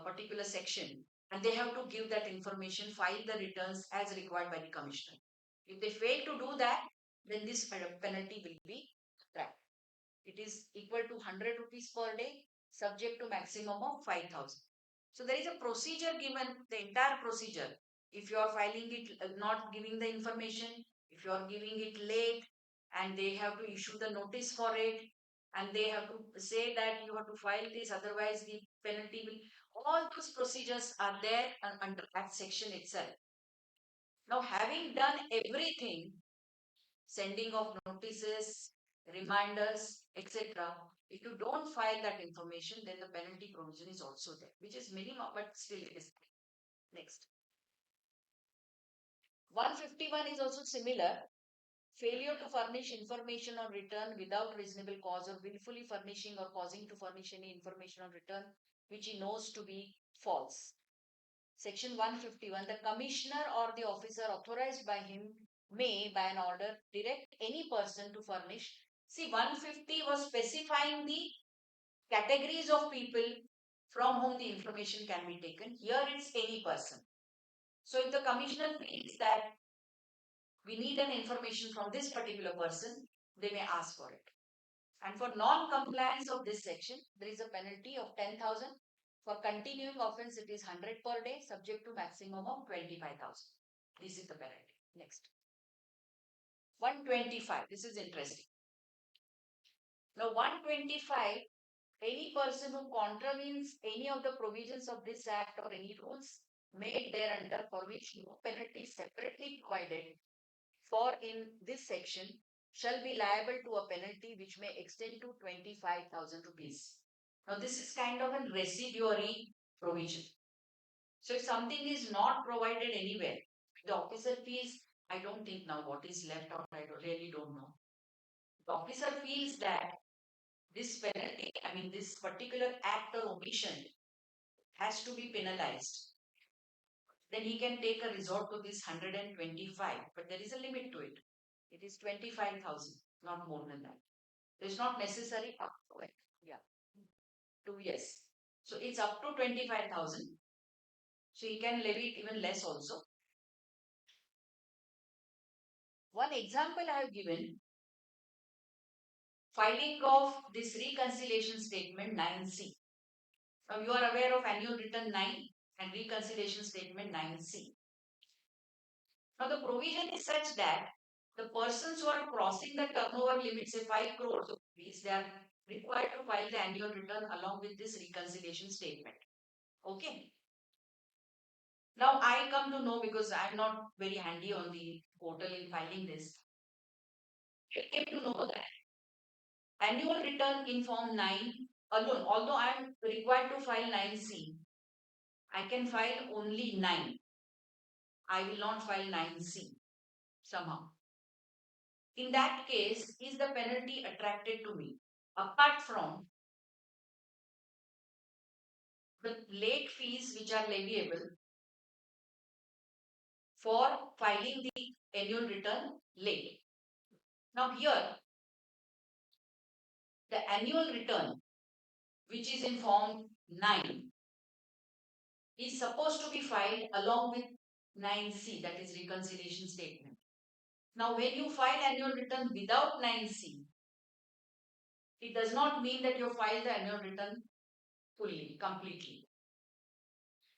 particular section, and they have to give that information, file the returns as required by the commissioner. If they fail to do that, then this penalty will be tracked. It is equal to 100 rupees per day, subject to maximum of 5,000. So there is a procedure given, the entire procedure. If you are filing it, not giving the information, if you are giving it late, and they have to issue the notice for it, and they have to say that you have to file this, otherwise the penalty will. All those procedures are there under that section itself. Now, having done everything, sending of notices, reminders, etc. If you don't file that information, then the penalty provision is also there, which is minimum, but still it is there. Next. 151 is also similar. Failure to furnish information on return without reasonable cause, or willfully furnishing or causing to furnish any information on return which he knows to be false. Section 151, the commissioner or the officer authorized by him may, by an order, direct any person to furnish. See, 150 was specifying the categories of people from whom the information can be taken. Here it's any person. So if the commissioner feels that we need an information from this particular person, they may ask for it. And for non-compliance of this section, there is a penalty of 10,000. For continuing offense, it is 100 per day, subject to maximum of 25,000. This is the penalty. Next. 125. This is interesting. Now, 125, any person who contravenes any of the provisions of this act or any rules made thereunder for which no penalty is separately provided for in this section shall be liable to a penalty which may extend to 25,000 rupees. Now, this is kind of a residuary provision. So, if something is not provided anywhere, the officer feels, I don't think now what is left out, I really don't know. The officer feels that this penalty, this particular act or omission has to be penalized. Then he can take a resort to this 125, but there is a limit to it. It is 25,000, not more than that. It's not necessary up to it. Yeah. 2 years. So it's up to 25,000. So he can levy it even less also. One example I have given, filing of this reconciliation statement 9C. Now you are aware of annual return 9 and reconciliation statement 9C. Now the provision is such that the persons who are crossing the turnover limit, say 5 crores of rupees, they are required to file the annual return along with this reconciliation statement. Okay. Now I come to know, because I am not very handy on the portal in filing this, I came to know that annual return in form 9 alone, although I am required to file 9C, I can file only 9. I will not file 9C somehow. In that case, is the penalty attracted to me? Apart from the late fees which are leviable for filing the annual return late. Now here, the annual return, which is in form 9, is supposed to be filed along with 9C, that is reconciliation statement. Now, when you file annual return without 9C, it does not mean that you filed the annual return fully, completely.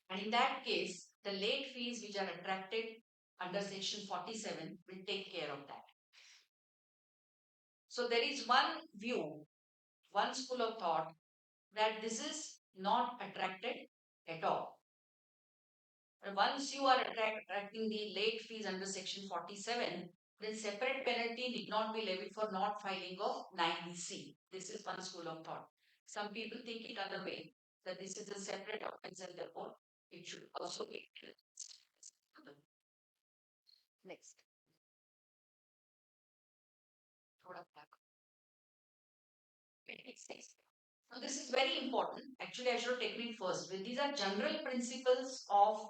And in that case, the late fees which are attracted under section 47 will take care of that. So there is one view, one school of thought that this is not attracted at all. And once you are attracting the late fees under section 47, then separate penalty need not be levied for not filing of 9C. This is one school of thought. Some people think it other way, that this is a separate offense and therefore it should also be. Next. Now this is very important. Actually, I should have taken it first. These are general principles of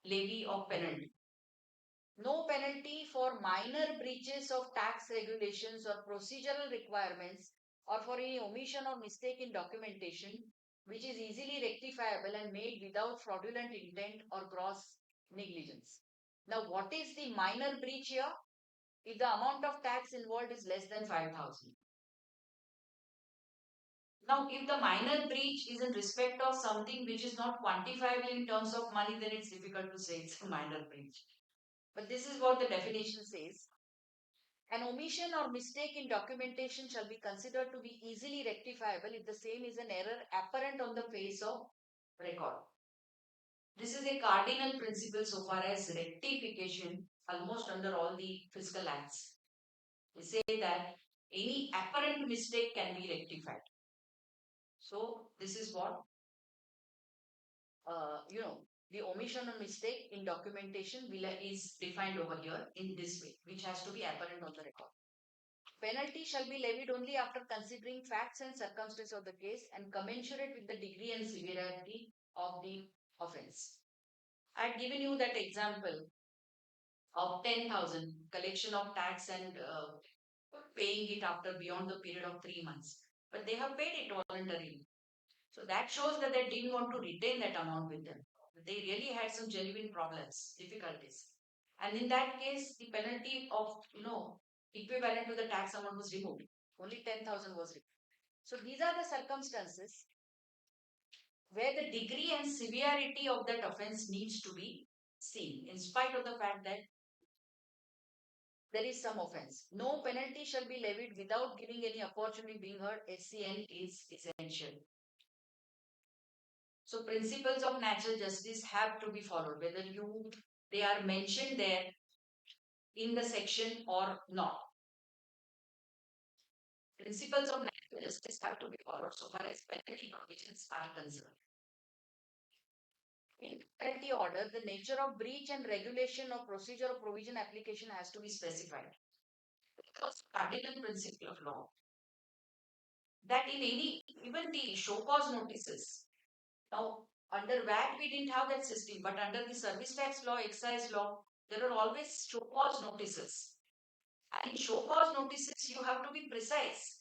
levy of penalty. No penalty for minor breaches of tax regulations or procedural requirements or for any omission or mistake in documentation which is easily rectifiable and made without fraudulent intent or gross negligence. Now, what is the minor breach here? If the amount of tax involved is less than 5,000. Now, if the minor breach is in respect of something which is not quantifiable in terms of money, then it's difficult to say it's a minor breach. But this is what the definition says. An omission or mistake in documentation shall be considered to be easily rectifiable if the same is an error apparent on the face of record. This is a cardinal principle so far as rectification, almost under all the fiscal acts. We say that any apparent mistake can be rectified. So this is what, the omission or mistake in documentation is defined over here in this way, which has to be apparent on the record. Penalty shall be levied only after considering facts and circumstances of the case and commensurate with the degree and severity of the offense. I had given you that example of 10,000 collection of tax and paying it after beyond the period of 3 months. But they have paid it voluntarily. So that shows that they didn't want to retain that amount with them. They really had some genuine problems, difficulties. And in that case, the penalty of, equivalent to the tax amount was removed. Only 10,000 was removed. So these are the circumstances where the degree and severity of that offense needs to be seen, in spite of the fact that there is some offense. No penalty shall be levied without giving any opportunity being heard. SCN is essential. So principles of natural justice have to be followed, whether they are mentioned there in the section or not. Principles of natural justice have to be followed so far as penalty provisions are concerned. In penalty order, the nature of breach and regulation of procedure or provision application has to be specified. Because cardinal principle of law that in any, even the show cause notices. Now, under VAT, we didn't have that system, but under the service tax law, excise law, there are always show cause notices. And in show cause notices, you have to be precise.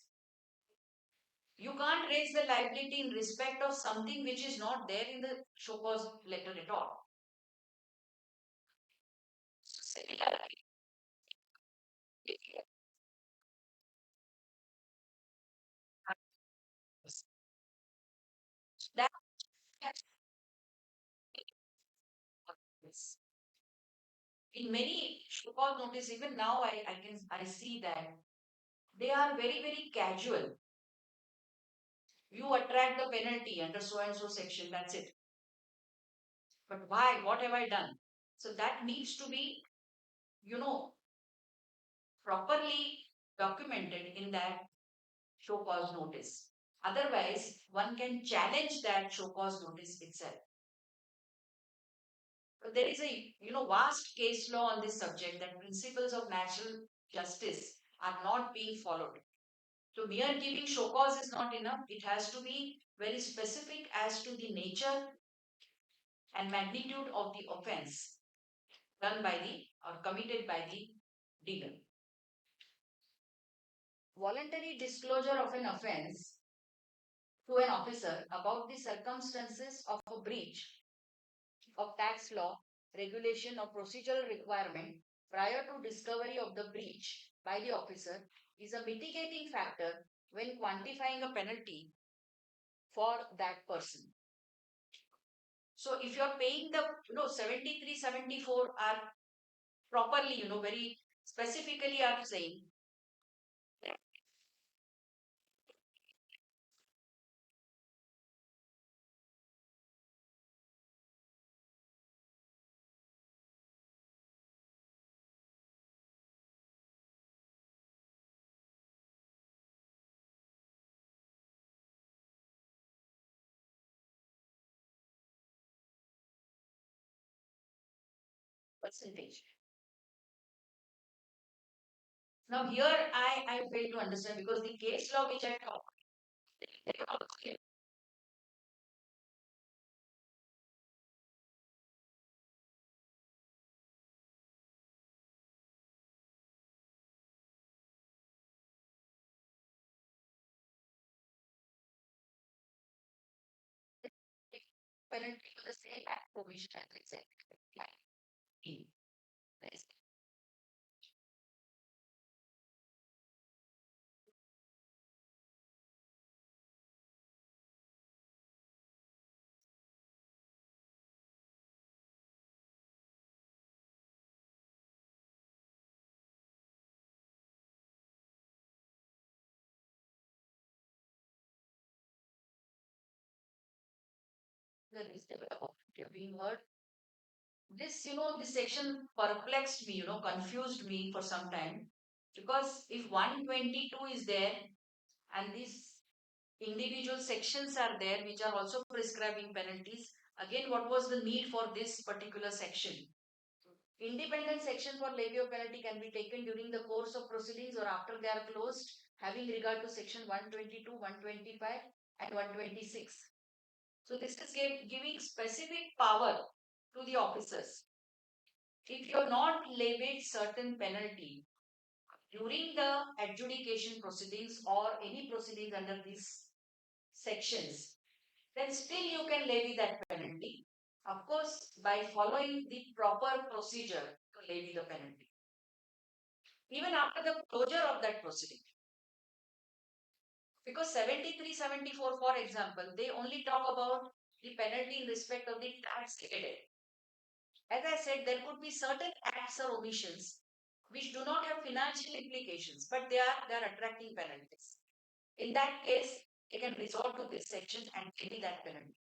You can't raise the liability in respect of something which is not there in the show cause letter at all. That in many show cause notice, even now I see that they are very, very casual. You attract the penalty under so and so section, that's it. But why? What have I done? So that needs to be, properly documented in that show cause notice. Otherwise, one can challenge that show cause notice itself. But there is a vast case law on this subject that principles of natural justice are not being followed. So mere giving show cause is not enough. It has to be very specific as to the nature and magnitude of the offense done by the or committed by the dealer. Voluntary disclosure of an offense to an officer about the circumstances of a breach of tax law, regulation, or procedural requirement prior to discovery of the breach by the officer is a mitigating factor when quantifying a penalty for that person. So if you're paying the 73, 74 are properly, very specifically are saying percentage. Now here I fail to understand because the case law which I talk penalty for the same act provision as exactly in this. The list of being heard. This section perplexed me, confused me for some time. Because if 122 is there and these individual sections are there which are also prescribing penalties, again, what was the need for this particular section? Independent section for levy of penalty can be taken during the course of proceedings or after they are closed, having regard to section 122, 125, and 126. So this is giving specific power to the officers. If you have not levied certain penalty during the adjudication proceedings or any proceedings under these sections, then still you can levy that penalty. Of course, by following the proper procedure to levy the penalty. Even after the closure of that proceeding. Because 73, 74, for example, they only talk about the penalty in respect of the tax headed. As I said, there could be certain acts or omissions which do not have financial implications, but they are attracting penalties. In that case, you can resort to this section and levy that penalty.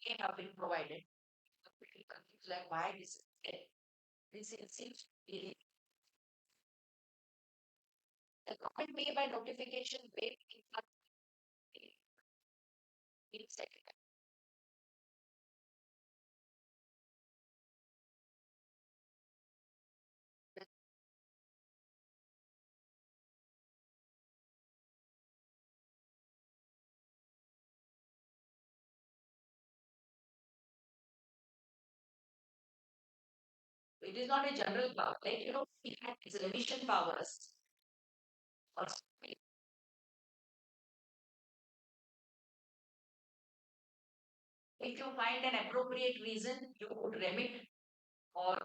May have been provided. Pretty confused, like why this is there. This it seems to be the comment made by notification way in second. It is not a general power. Like, we have its revision powers. Or if you find an appropriate reason, you would remit or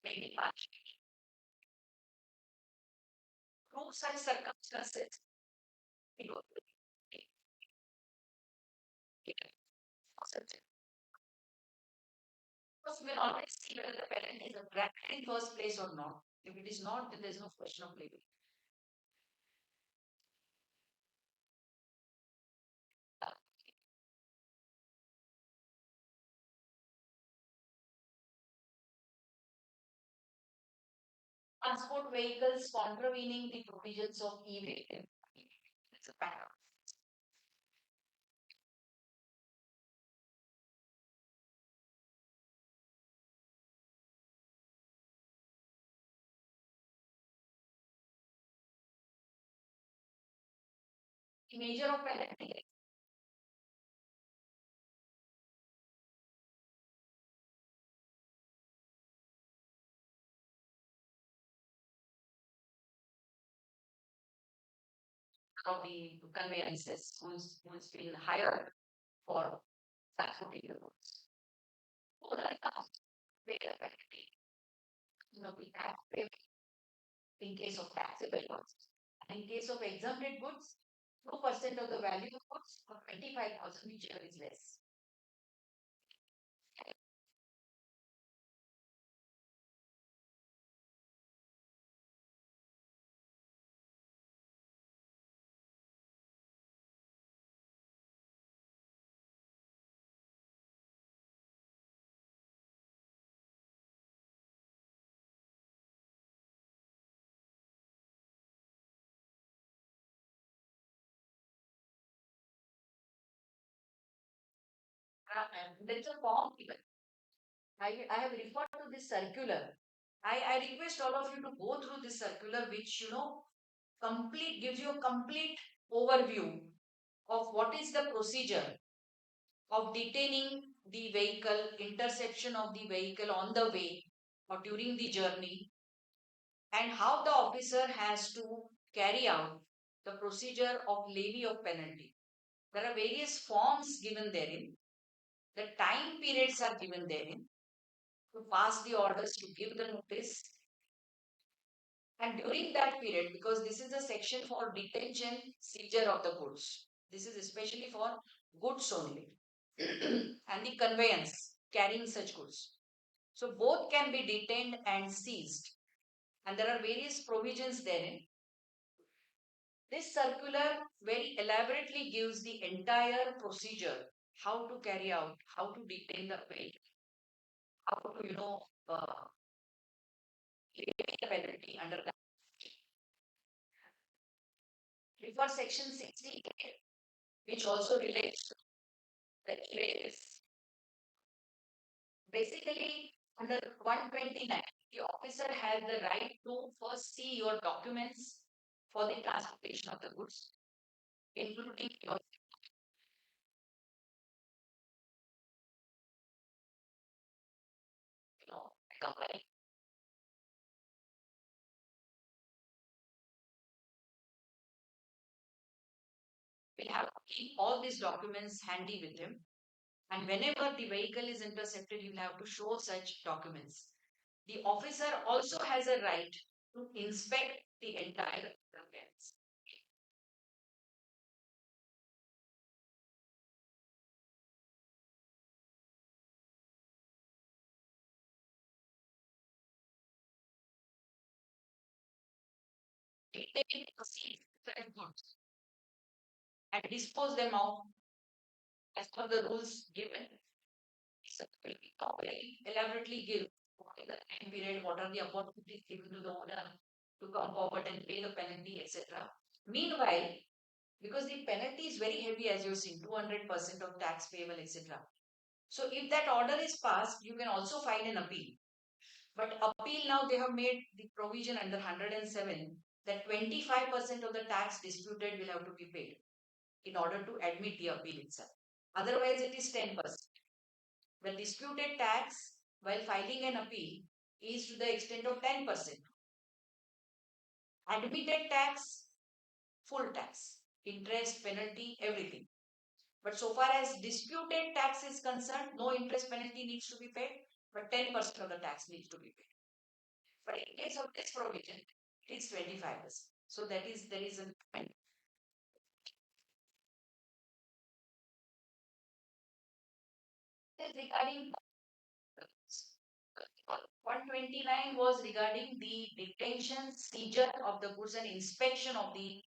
maybe much. Through such circumstances, you would because we'll always see whether the parent is a bracket in first place or not. If it is not, then there's no question of label. Transport vehicles contravening the provisions of e-way. It's a paragraph. measure of penalty of the conveyances who's been hired for transporting the goods. For that account, pay the penalty. We have pay in case of taxable goods. And in case of exempted goods, 2% of the value of goods or 25,000, whichever is less. There's a form given. I have referred to this circular. I request all of you to go through this circular, which complete gives you a complete overview of what is the procedure of detaining the vehicle, interception of the vehicle on the way or during the journey, and how the officer has to carry out the procedure of levy of penalty. There are various forms given therein. The time periods are given therein to pass the orders, to give the notice. And during that period, because this is a section for detention, seizure of the goods, this is especially for goods only, and the conveyance carrying such goods. So both can be detained and seized, and there are various provisions therein. This circular very elaborately gives the entire procedure, how to carry out, how to detain the vehicle, how to levy the penalty under that. Refer section 60, which also relates to the e-wages. Basically, under 129, the officer has the right to first see your documents for the transportation of the goods, including your company. Will have to keep all these documents handy with him. And whenever the vehicle is intercepted, you will have to show such documents. The officer also has a right to inspect the entire contents. Detain, proceed, and goods and dispose them of as per the rules given. So will be very elaborately give what is the time period, what are the opportunities given to the owner to come forward and pay the penalty, etc. Meanwhile, because the penalty is very heavy, as you've seen, 200% of tax payable, etc. So if that order is passed, you can also file an appeal. But appeal now they have made the provision under 107 that 25% of the tax disputed will have to be paid in order to admit the appeal itself. Otherwise, it is 10%. The disputed tax while filing an appeal is to the extent of 10%. Admitted tax, full tax, interest, penalty, everything. But so far as disputed tax is concerned, no interest penalty needs to be paid, but 10% of the tax needs to be paid. But in case of this provision, it is 25%. So there is a point. Regarding 129 was regarding the detention, seizure of the goods and inspection of the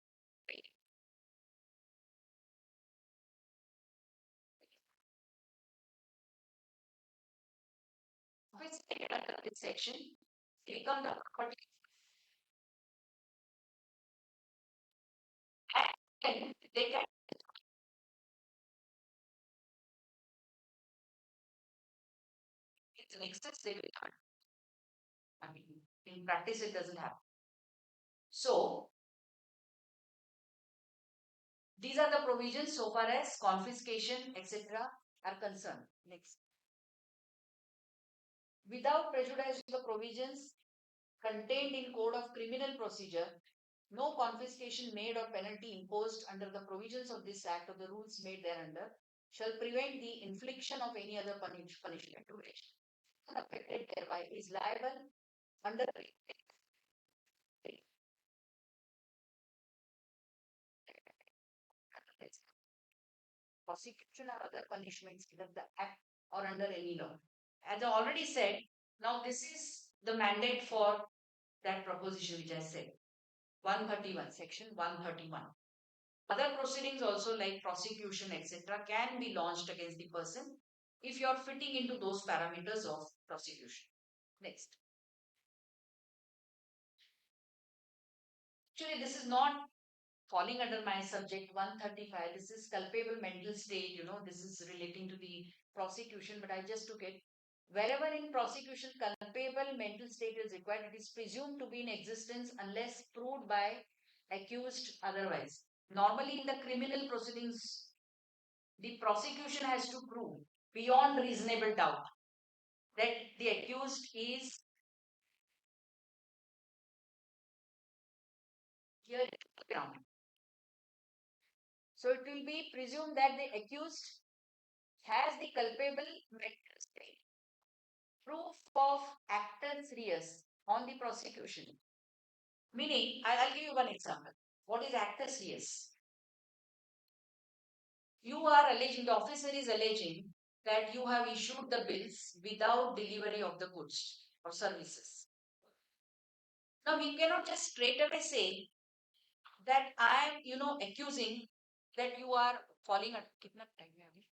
office under this section. Click on the property and they can it's an excessive return. I mean, in practice, it doesn't happen. So These are the provisions so far as confiscation, etc. are concerned. Next. Without prejudice to the provisions contained in Code of Criminal Procedure, no confiscation made or penalty imposed under the provisions of this Act or the rules made thereunder shall prevent the infliction of any other punishment to which affected thereby is liable under prosecution or other punishments under the Act or under any law. As I already said, now this is the mandate for that proposition which I said. 131, section 131. Other proceedings also like prosecution, etc., can be launched against the person if you are fitting into those parameters of prosecution. Next. Actually, this is not falling under my subject 135. This is culpable mental state, this is relating to the prosecution, but I just took it. Wherever in prosecution culpable mental state is required, it is presumed to be in existence unless proved by accused otherwise. Normally in the criminal proceedings, the prosecution has to prove beyond reasonable doubt that the accused is here ground. So it will be presumed that the accused has the culpable mental state. Proof of actus reus on the prosecution. Meaning, I'll give you one example. What is actus reus? You are alleging, the officer is alleging that you have issued the bills without delivery of the goods or services. Now, we cannot just straight away say that I am, accusing that you are falling at kitna time hai abhi?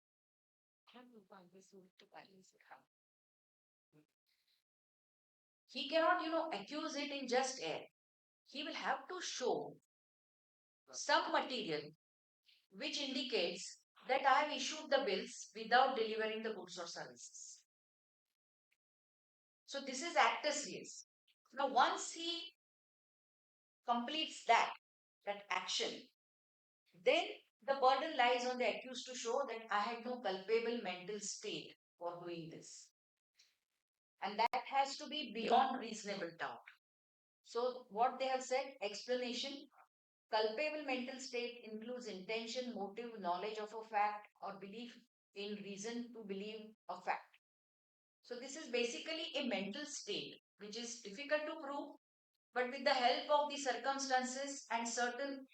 He cannot, accuse it in just air. He will have to show some material which indicates that I have issued the bills without delivering the goods or services. So this is actus reus. Now, once he completes that action, then the burden lies on the accused to show that I had no culpable mental state for doing this. And that has to be beyond reasonable doubt. So, what they have said, explanation, culpable mental state includes intention, motive, knowledge of a fact, or belief in reason to believe a fact. So, this is basically a mental state which is difficult to prove, but with the help of the circumstances and certain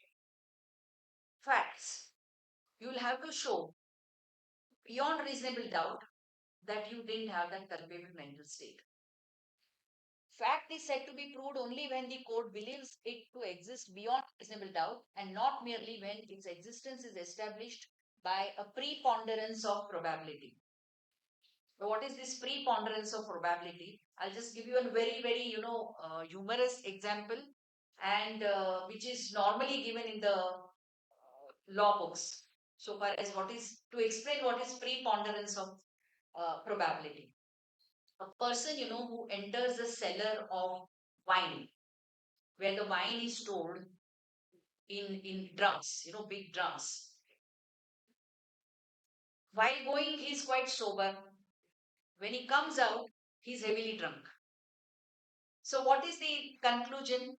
facts, you will have to show beyond reasonable doubt that you didn't have that culpable mental state. Fact is said to be proved only when the court believes it to exist beyond reasonable doubt and not merely when its existence is established by a preponderance of probability. So what is this preponderance of probability? I'll just give you a very, very, humorous example and which is normally given in the law books. So far as what is, to explain what is preponderance of probability. A person, who enters the cellar of wine, where the wine is stored in drums, big drums. While going, he's quite sober. When he comes out, he's heavily drunk. So, what is the conclusion?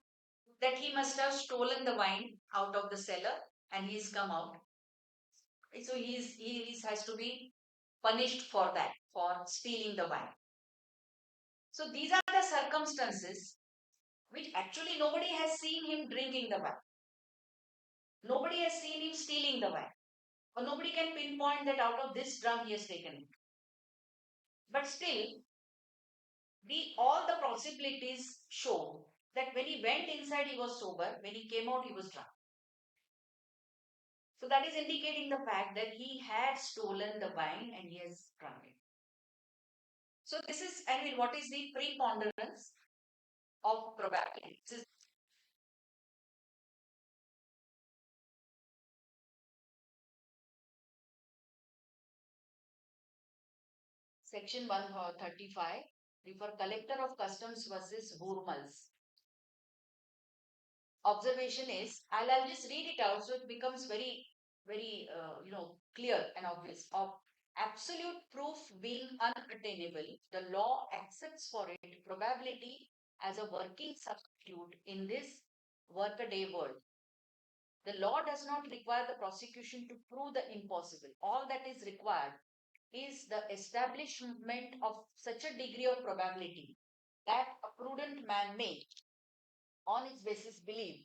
That he must have stolen the wine out of the cellar and he's come out. So, he has to be punished for that, for stealing the wine. So, these are the circumstances which actually nobody has seen him drinking the wine. Nobody has seen him stealing the wine. Or nobody can pinpoint that out of this drum he has taken it. But still, all the possibilities show that when he went inside he was sober, when he came out he was drunk. So that is indicating the fact that he had stolen the wine and he has drunk it. So this is, what is the preponderance of probability? This is section 135, refer collector of customs versus Burmals. Observation is, I'll just read it out so it becomes very very clear and obvious of absolute proof being unattainable, the law accepts for it probability as a working substitute in this workaday world. The law does not require the prosecution to prove the impossible. All that is required is the establishment of such a degree of probability that a prudent man may, on its basis, believe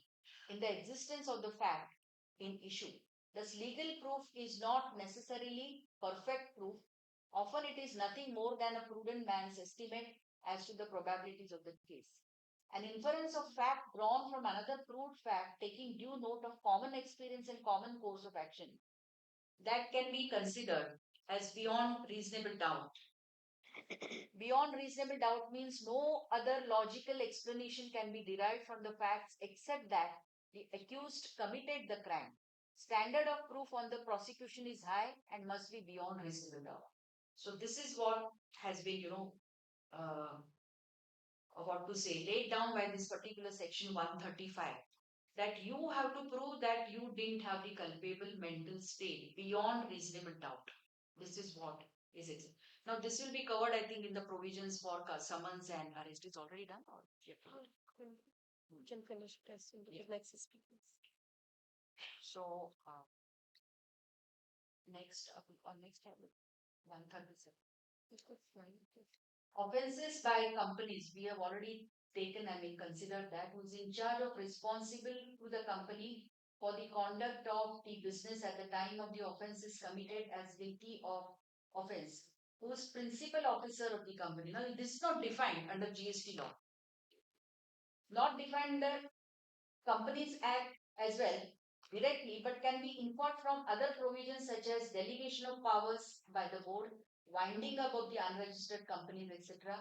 in the existence of the fact in issue. Thus, legal proof is not necessarily perfect proof. Often it is nothing more than a prudent man's estimate as to the probabilities of the case. An inference of fact drawn from another proved fact, taking due note of common experience and common course of action, that can be considered as beyond reasonable doubt. Beyond reasonable doubt means no other logical explanation can be derived from the facts except that the accused committed the crime. Standard of proof on the prosecution is high and must be beyond reasonable doubt. So this is what has been, uh, what to say, laid down by this particular section 135. That you have to prove that you didn't have the culpable mental state beyond reasonable doubt. This is what is it. Now, this will be covered, I think, in the provisions for summons and arrest. It's already done? Or yet? You can finish testing the next speakers. So, next, next tablet, 137. Offences by companies, we have already taken, considered that, who's in charge of responsible to the company for the conduct of the business at the time of the offence is committed as guilty of offence, who's principal officer of the company. Now, this is not defined under GST law, not defined under Companies Act as well directly, but can be inferred from other provisions such as delegation of powers by the board, winding up of the unregistered companies, etc.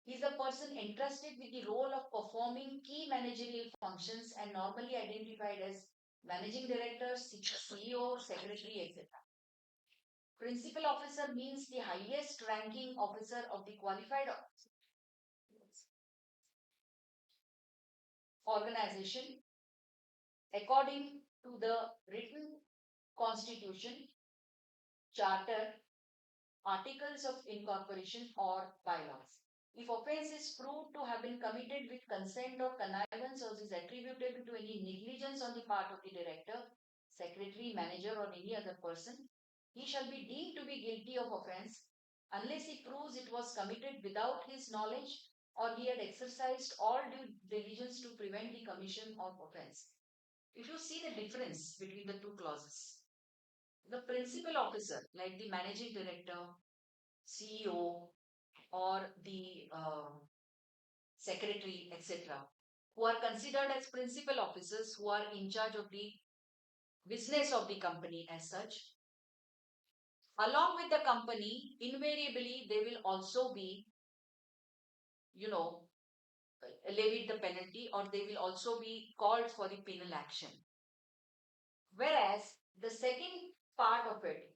He is a person entrusted with the role of performing key managerial functions and normally identified as managing director, CEO, secretary, etc. Principal officer means the highest ranking officer of the qualified organization according to the written constitution, charter, articles of incorporation or bylaws. If offence is proved to have been committed with consent or connivance or is attributable to any negligence on the part of the director, secretary, manager or any other person, he shall be deemed to be guilty of offence unless he proves it was committed without his knowledge or he had exercised all due diligence to prevent the commission of offence. If you see the difference between the two clauses, the principal officer, like the managing director, CEO, or the secretary, etc., who are considered as principal officers who are in charge of the business of the company as such, along with the company, invariably they will also be, you know, levied the penalty or they will also be called for the penal action. Whereas the second part of it,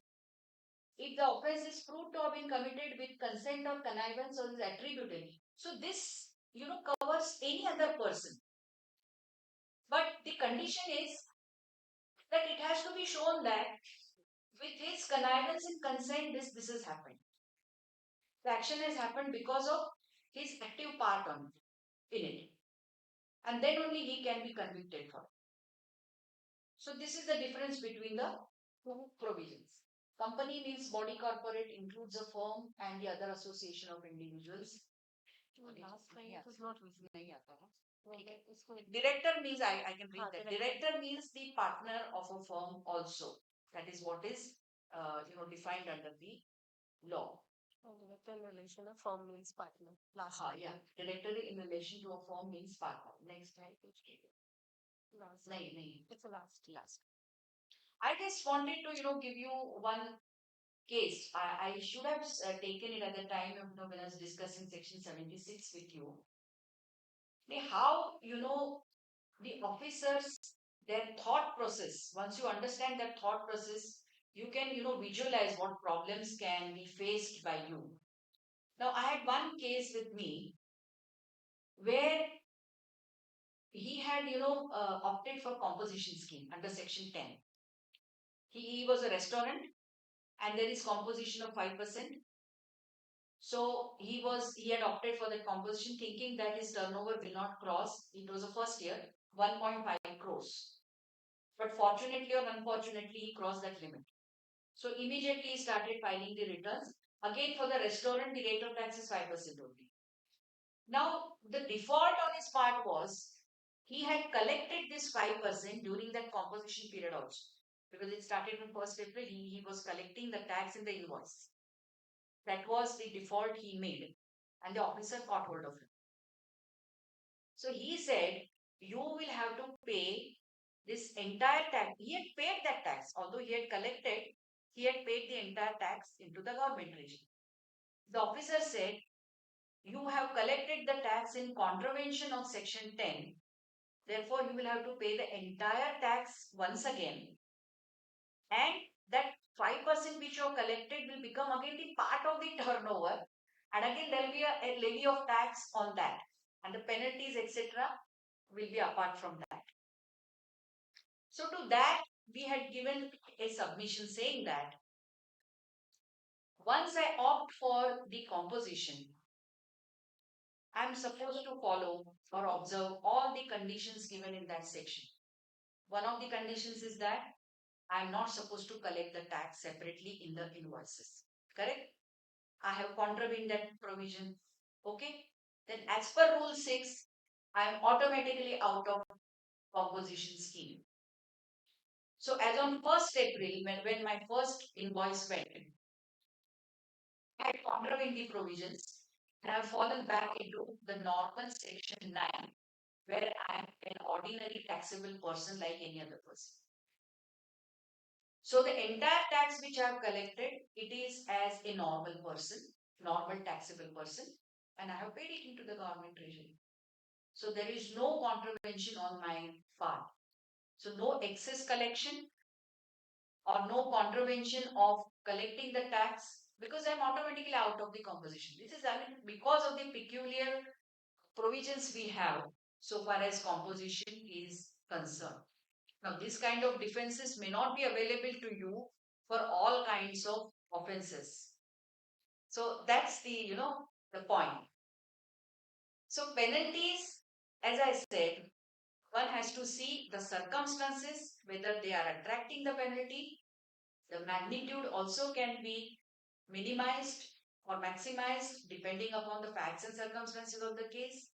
if the offence is proved to have been committed with consent or connivance or is attributable. So this, covers any other person. But the condition is that it has to be shown that with his connivance and consent, this has happened. The action has happened because of his active part in it. And then only he can be convicted for it. So this is the difference between the two provisions. Company means body corporate, includes a firm and the other association of individuals. Last line it was not visible. Director means I can read that. Director means the partner of a firm also. That is what is defined under the law. Director in relation to firm means partner. Last line. Yeah. Director in relation to a firm means partner. Next slide. Last. It's the last. I just wanted to give you one case. I should have taken it at the time of when I was discussing section 76 with you. How the officers, their thought process. Once you understand that thought process, you can visualize what problems can be faced by you. Now I had one case with me where he had opted for composition scheme under section 10. He was a restaurant and there is composition of 5%. So he had opted for that composition thinking that his turnover will not cross, it was the first year, 1.5 crores. But fortunately or unfortunately, he crossed that limit. So immediately he started filing the returns. Again, for the restaurant, the rate of tax is 5% only. Now, the default on his part was he had collected this 5% during that composition period also. Because it started on 1st April, he was collecting the tax in the invoice. That was the default he made. And the officer caught hold of him. So he said, you will have to pay this entire tax. He had paid that tax. Although he had collected, he had paid the entire tax into the government regime. The officer said, you have collected the tax in contravention of section 10. Therefore, you will have to pay the entire tax once again. And that 5% which you have collected will become again the part of the turnover. And again, there will be a levy of tax on that. And the penalties, etc., will be apart from that. So to that, we had given a submission saying that once I opt for the composition, I am supposed to follow or observe all the conditions given in that section. One of the conditions is that I am not supposed to collect the tax separately in the invoices. Correct? I have contravened that provision. Okay? Then as per rule 6, I am automatically out of composition scheme. So as on 1st April, when my first invoice went, I had contravened the provisions and I have fallen back into the normal section 9, where I am an ordinary taxable person like any other person. So the entire tax which I have collected, it is as a normal person, normal taxable person, and I have paid it into the government treasury. So there is no contravention on my part. So no excess collection or no contravention of collecting the tax because I'm automatically out of the composition. This is, I mean, because of the peculiar provisions we have so far as composition is concerned. Now, this kind of defenses may not be available to you for all kinds of offenses. So that's the point. So penalties, as I said, one has to see the circumstances, whether they are attracting the penalty. The magnitude also can be minimized or maximized depending upon the facts and circumstances of the case.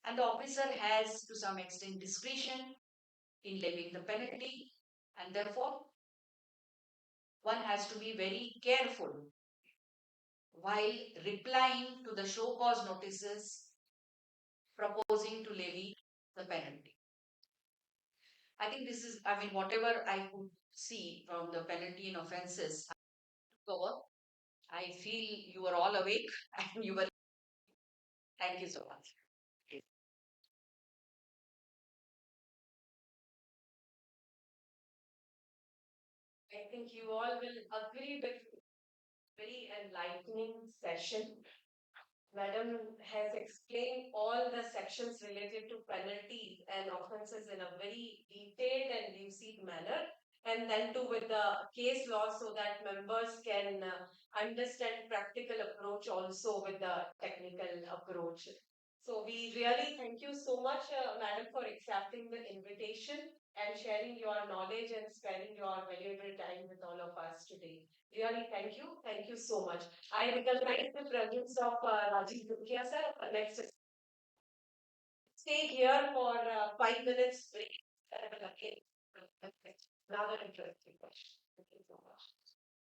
And the officer has to some extent discretion in levying the penalty, and therefore one has to be very careful while replying to the show cause notices proposing to levy the penalty. I think this is, I mean, whatever I could see from the penalty and offences cover, I feel you were all awake and you were. Thank you so much. I think you all will agree with very enlightening session. Madam has explained all the sections related to penalties and offences in a very detailed and lucid manner, and then too with the case law so that members can understand practical approach also with the technical approach. So we really thank you so much, Madam, for accepting the invitation and sharing your knowledge and spending your valuable time with all of us today. Really, thank you. Thank you so much. I recognize the presence of Rajiv Dukia, sir. Next, stay here for 5 minutes break. Another interesting question. Thank you so much.